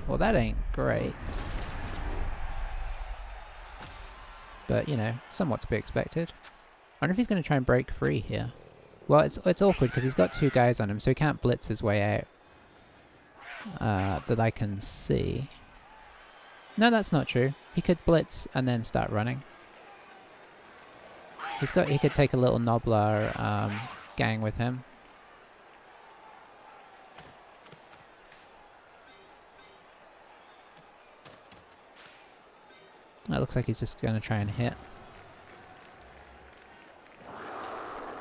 Well, that ain't great. But, you know, somewhat to be expected. I wonder if he's going to try and break free here. Well, it's awkward because he's got two guys on him, so he can't blitz his way out. That I can see. No, that's not true. He could blitz and then start running. He could take a little nobbler gang with him. It looks like he's just going to try and hit.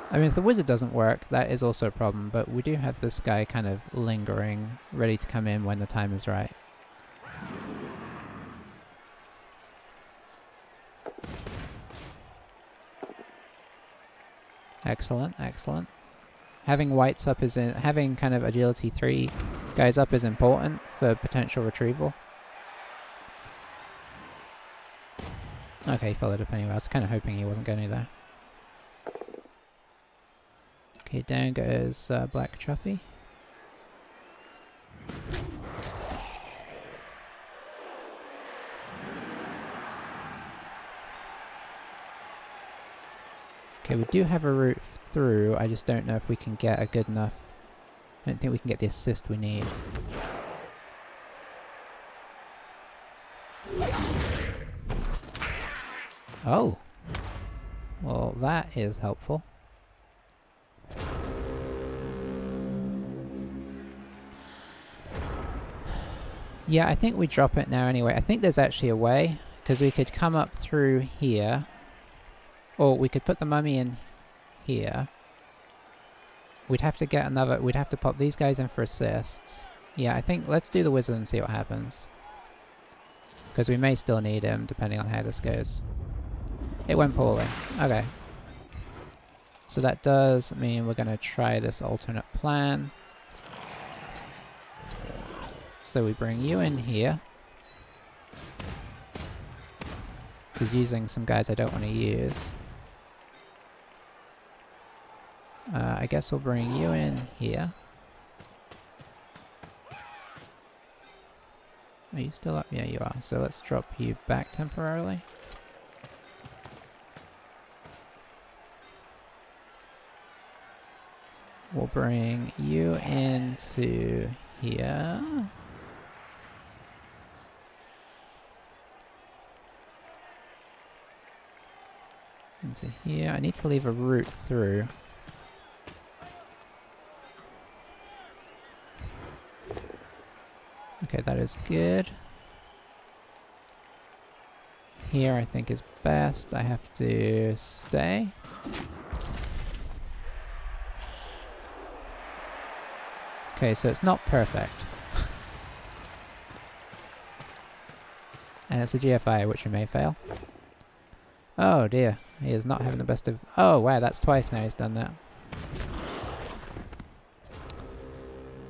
I mean, if the wizard doesn't work, that is also a problem, but we do have this guy kind of lingering, ready to come in when the time is right. Excellent, excellent. Having whites up is having kind of agility 3 guys up is important for potential retrieval. Okay, he followed up anyway. I was kind of hoping he wasn't going there. Okay, down goes Black Chuffy. Okay, we do have a route through. I just don't know if we can get a good enough... I don't think we can get the assist we need. Oh! Well, that is helpful. Yeah, I think we drop it now anyway. I think there's actually a way, because we could come up through here, or we could put the mummy in here. We'd have to get another, we'd have to pop these guys in for assists. Yeah, I think, let's do the wizard and see what happens. Because we may still need him, depending on how this goes. It went poorly. Okay. So that does mean we're going to try this alternate plan. So we bring you in here. This is using some guys I don't want to use. I guess we'll bring you in here. Are you still up? Yeah, you are. So let's drop you back temporarily. We'll bring you into here. Into here. I need to leave a route through. Okay, that is good. Here I think is best. I have to stay. Okay, so it's not perfect. And it's a GFI, which we may fail. Oh dear, he is not having the best of... Oh wow, that's twice now he's done that.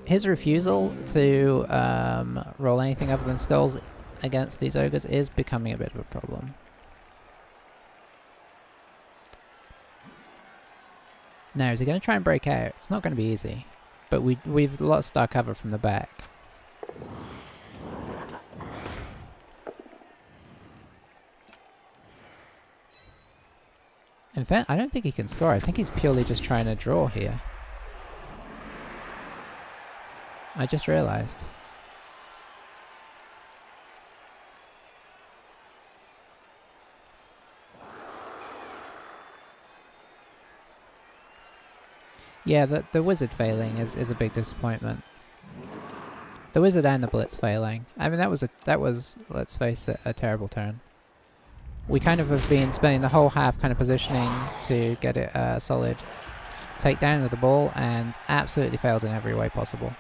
His refusal to roll anything other than skulls against these ogres is becoming a bit of a problem. Now, is he going to try and break out? It's not going to be easy. But we've lost our cover from the back. In fact, I don't think he can score. I think he's purely just trying to draw here. I just realised. Yeah, the wizard failing is a big disappointment. The wizard and the blitz failing. I mean, that was let's face it, a terrible turn. We kind of have been spending the whole half kind of positioning to get it a solid takedown of the ball, and absolutely failed in every way possible.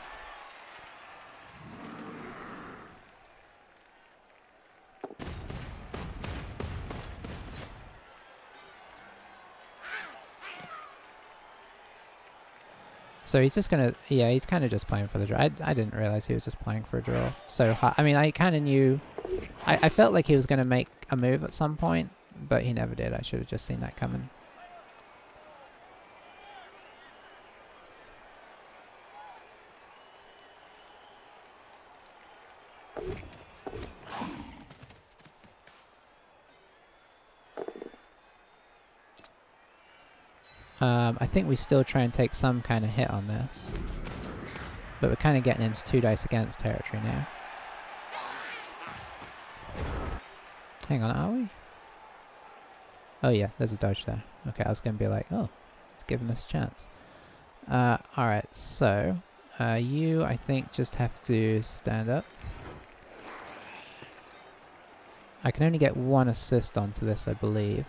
So he's just gonna, yeah, he's kind of just playing for the draw. I didn't realize he was just playing for a draw. So, I mean, I kind of knew, I felt like he was gonna make a move at some point, but he never did. I should have just seen that coming. I think we still try and take some kind of hit on this. But we're kind of getting into 2 dice against territory now. Hang on, are we? Oh yeah, there's a dodge there. Okay, I was going to be like, oh, it's giving us a chance. Alright, so you, I think, just have to stand up. I can only get 1 assist onto this, I believe.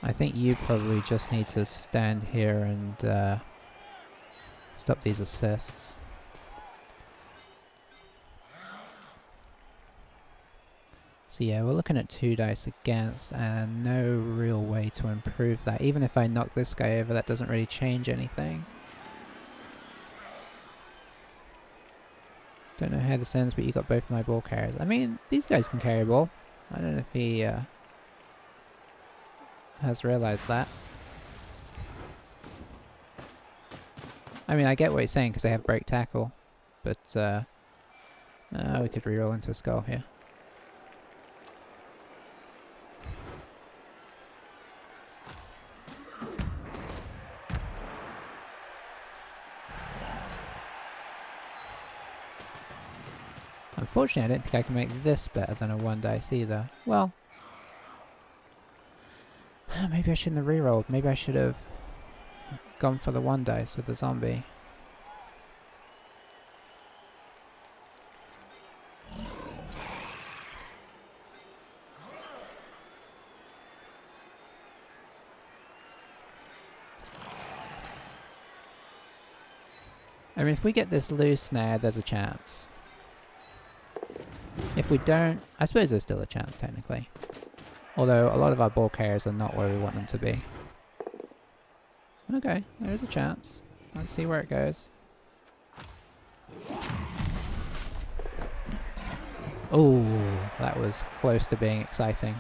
I think you probably just need to stand here and stop these assists. So yeah, we're looking at 2 dice against and no real way to improve that. Even if I knock this guy over, that doesn't really change anything. Don't know how this ends, but you got both my ball carriers. I mean, these guys can carry a ball. I don't know if he has realised that. I mean, I get what he's saying because they have break tackle, but we could reroll into a skull here. Unfortunately, I don't think I can make this better than a 1 dice either. Well, maybe I shouldn't have rerolled. Maybe I should have gone for the 1 dice with the zombie. I mean, if we get this loose now, there's a chance. If we don't, I suppose there's still a chance technically. Although a lot of our ball carriers are not where we want them to be. Okay, there's a chance. Let's see where it goes. Oh, that was close to being exciting.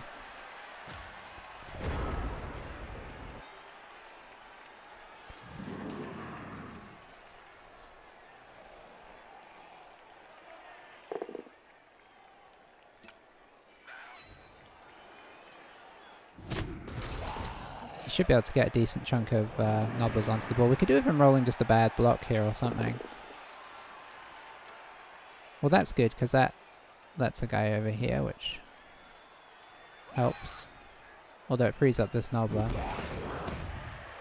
should be able to get a decent chunk of nobblers onto the board. We could do with him rolling just a bad block here or something. Well, that's good, because that's a guy over here, which helps. Although it frees up this nobbler.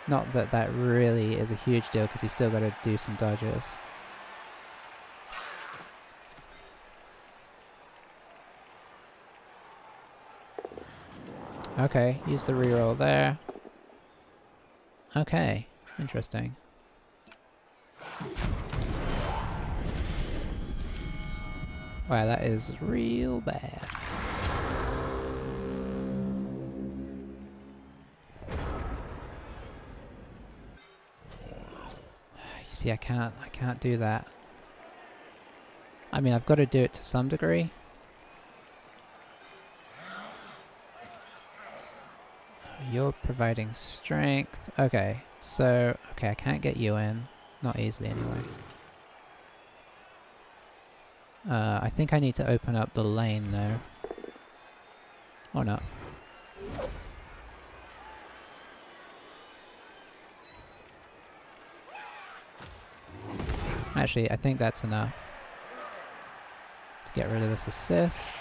Not that that really is a huge deal, because he's still got to do some dodges. Okay, use the reroll there. Okay, interesting. Wow, that is real bad. You see, I can't do that. I mean, I've got to do it to some degree. You're providing strength. Okay, so okay, I can't get you in, not easily anyway. I think I need to open up the lane though. Or not. Actually, I think that's enough to get rid of this assist.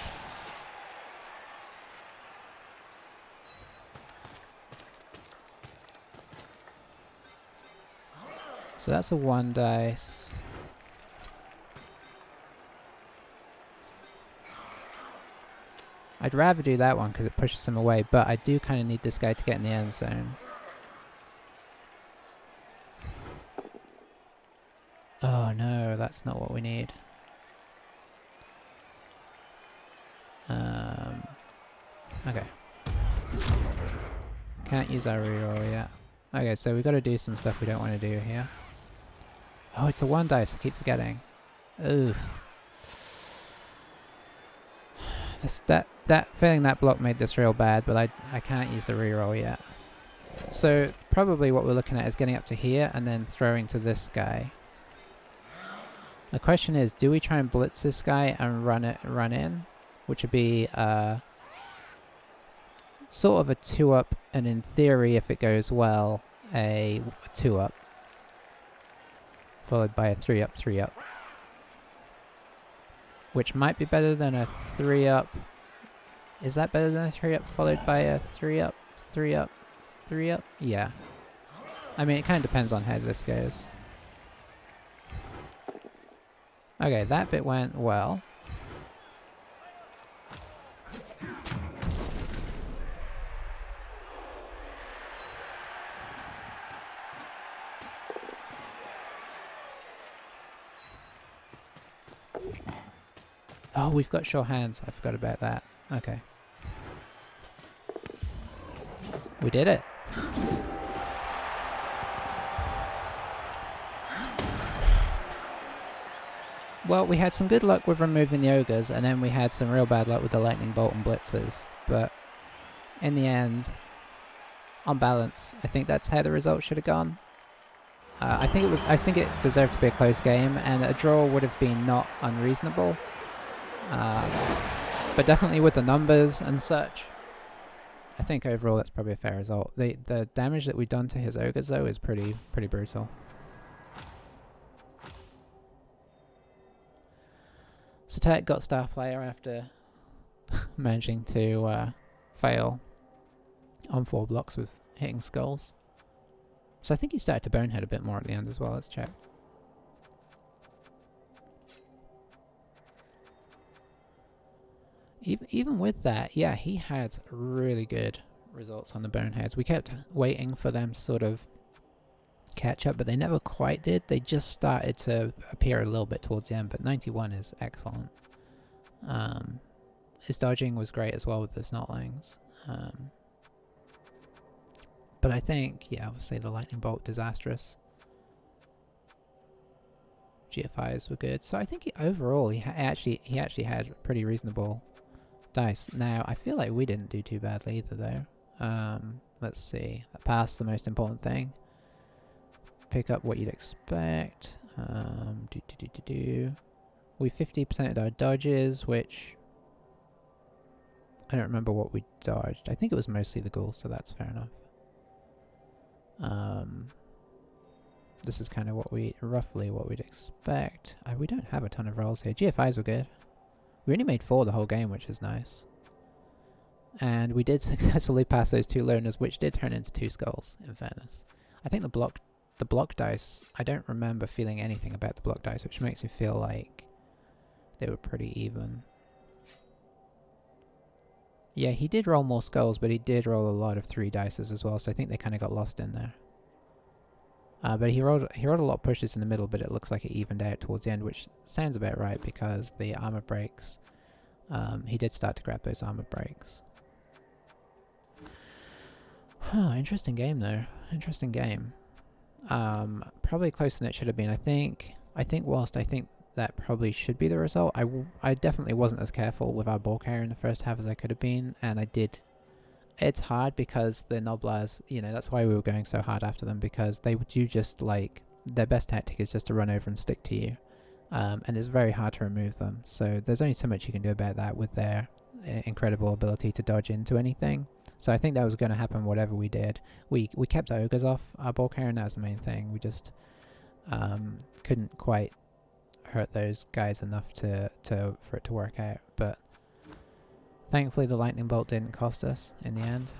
So that's a 1 dice. I'd rather do that one because it pushes him away, but I do kind of need this guy to get in the end zone. Oh no, that's not what we need. Okay. Can't use our reroll yet. Okay, so we've got to do some stuff we don't want to do here. Oh, it's a 1 dice, I keep forgetting. Oof. Failing that block made this real bad, but I can't use the reroll yet. So probably what we're looking at is getting up to here and then throwing to this guy. The question is, do we try and blitz this guy and run in? Which would be sort of a 2-up, and in theory, if it goes well, a 2-up. Followed by a 3-up, 3-up. Which might be better than a 3-up. Is that better than a 3-up followed by a 3-up, 3-up, 3-up? Yeah. I mean, it kind of depends on how this goes. Okay, that bit went well. Oh, we've got sure hands. I forgot about that. Okay. We did it. Well, we had some good luck with removing the ogres, and then we had some real bad luck with the lightning bolt and blitzers. But in the end, on balance, I think that's how the result should have gone. I think it deserved to be a close game, and a draw would have been not unreasonable. But definitely with the numbers and such, I think overall that's probably a fair result. The damage that we've done to his ogres though is pretty brutal. So Tech got star player after managing to fail on 4 blocks with hitting skulls. So I think he started to bonehead a bit more at the end as well. Let's check. Even with that, yeah, he had really good results on the boneheads. We kept waiting for them to sort of catch up, but they never quite did. They just started to appear a little bit towards the end, but 91 is excellent. His dodging was great as well with the snotlings. But I think, yeah, I would say the lightning bolt disastrous. GFIs were good, so I think overall he actually had pretty reasonable dice. Now I feel like we didn't do too badly either though. Let's see. Pass the most important thing. Pick up what you'd expect. We 50%ed our dodges, which I don't remember what we dodged. I think it was mostly the ghouls, so that's fair enough. This is kind of roughly what we'd expect. We don't have a ton of rolls here. GFIs were good. We only made 4 the whole game, which is nice. And we did successfully pass those 2 loners, which did turn into 2 skulls, in fairness. I think the block dice, I don't remember feeling anything about the block dice, which makes me feel like they were pretty even. Yeah, he did roll more skulls, but he did roll a lot of 3 dices as well, so I think they kind of got lost in there. But he rolled a lot of pushes in the middle, but it looks like it evened out towards the end, which sounds about right because the armor breaks. He did start to grab those armor breaks. Huh, interesting game though. Interesting game. Probably closer than it should have been. I think whilst I think that probably should be the result, I definitely wasn't as careful with our ball carrier in the first half as I could have been, and I did. It's hard because the Noblars, you know, that's why we were going so hard after them, because they do just like, their best tactic is just to run over and stick to you. And it's very hard to remove them. So there's only so much you can do about that with their incredible ability to dodge into anything. So I think that was going to happen whatever we did. We kept ogres off our ball carrier, and that was the main thing. We just couldn't quite hurt those guys enough for it to work out. But thankfully the lightning bolt didn't cost us in the end.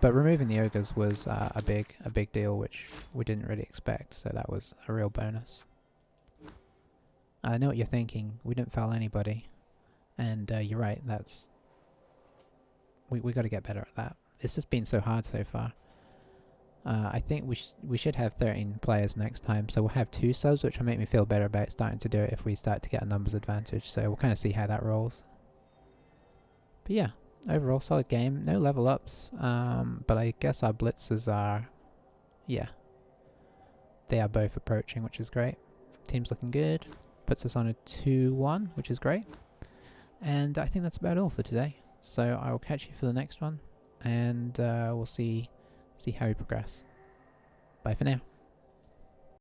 But removing the ogres was a big deal, which we didn't really expect, so that was a real bonus. I know what you're thinking, we didn't foul anybody. And you're right, that's... We got to get better at that. It's just been so hard so far. I think we should have 13 players next time, so we'll have 2 subs, which will make me feel better about starting to do it if we start to get a numbers advantage, so we'll kind of see how that rolls. But yeah, overall solid game, no level ups, but I guess our blitzers are, yeah, they are both approaching, which is great. Team's looking good, puts us on a 2-1, which is great. And I think that's about all for today. So I will catch you for the next one, and we'll see how we progress. Bye for now.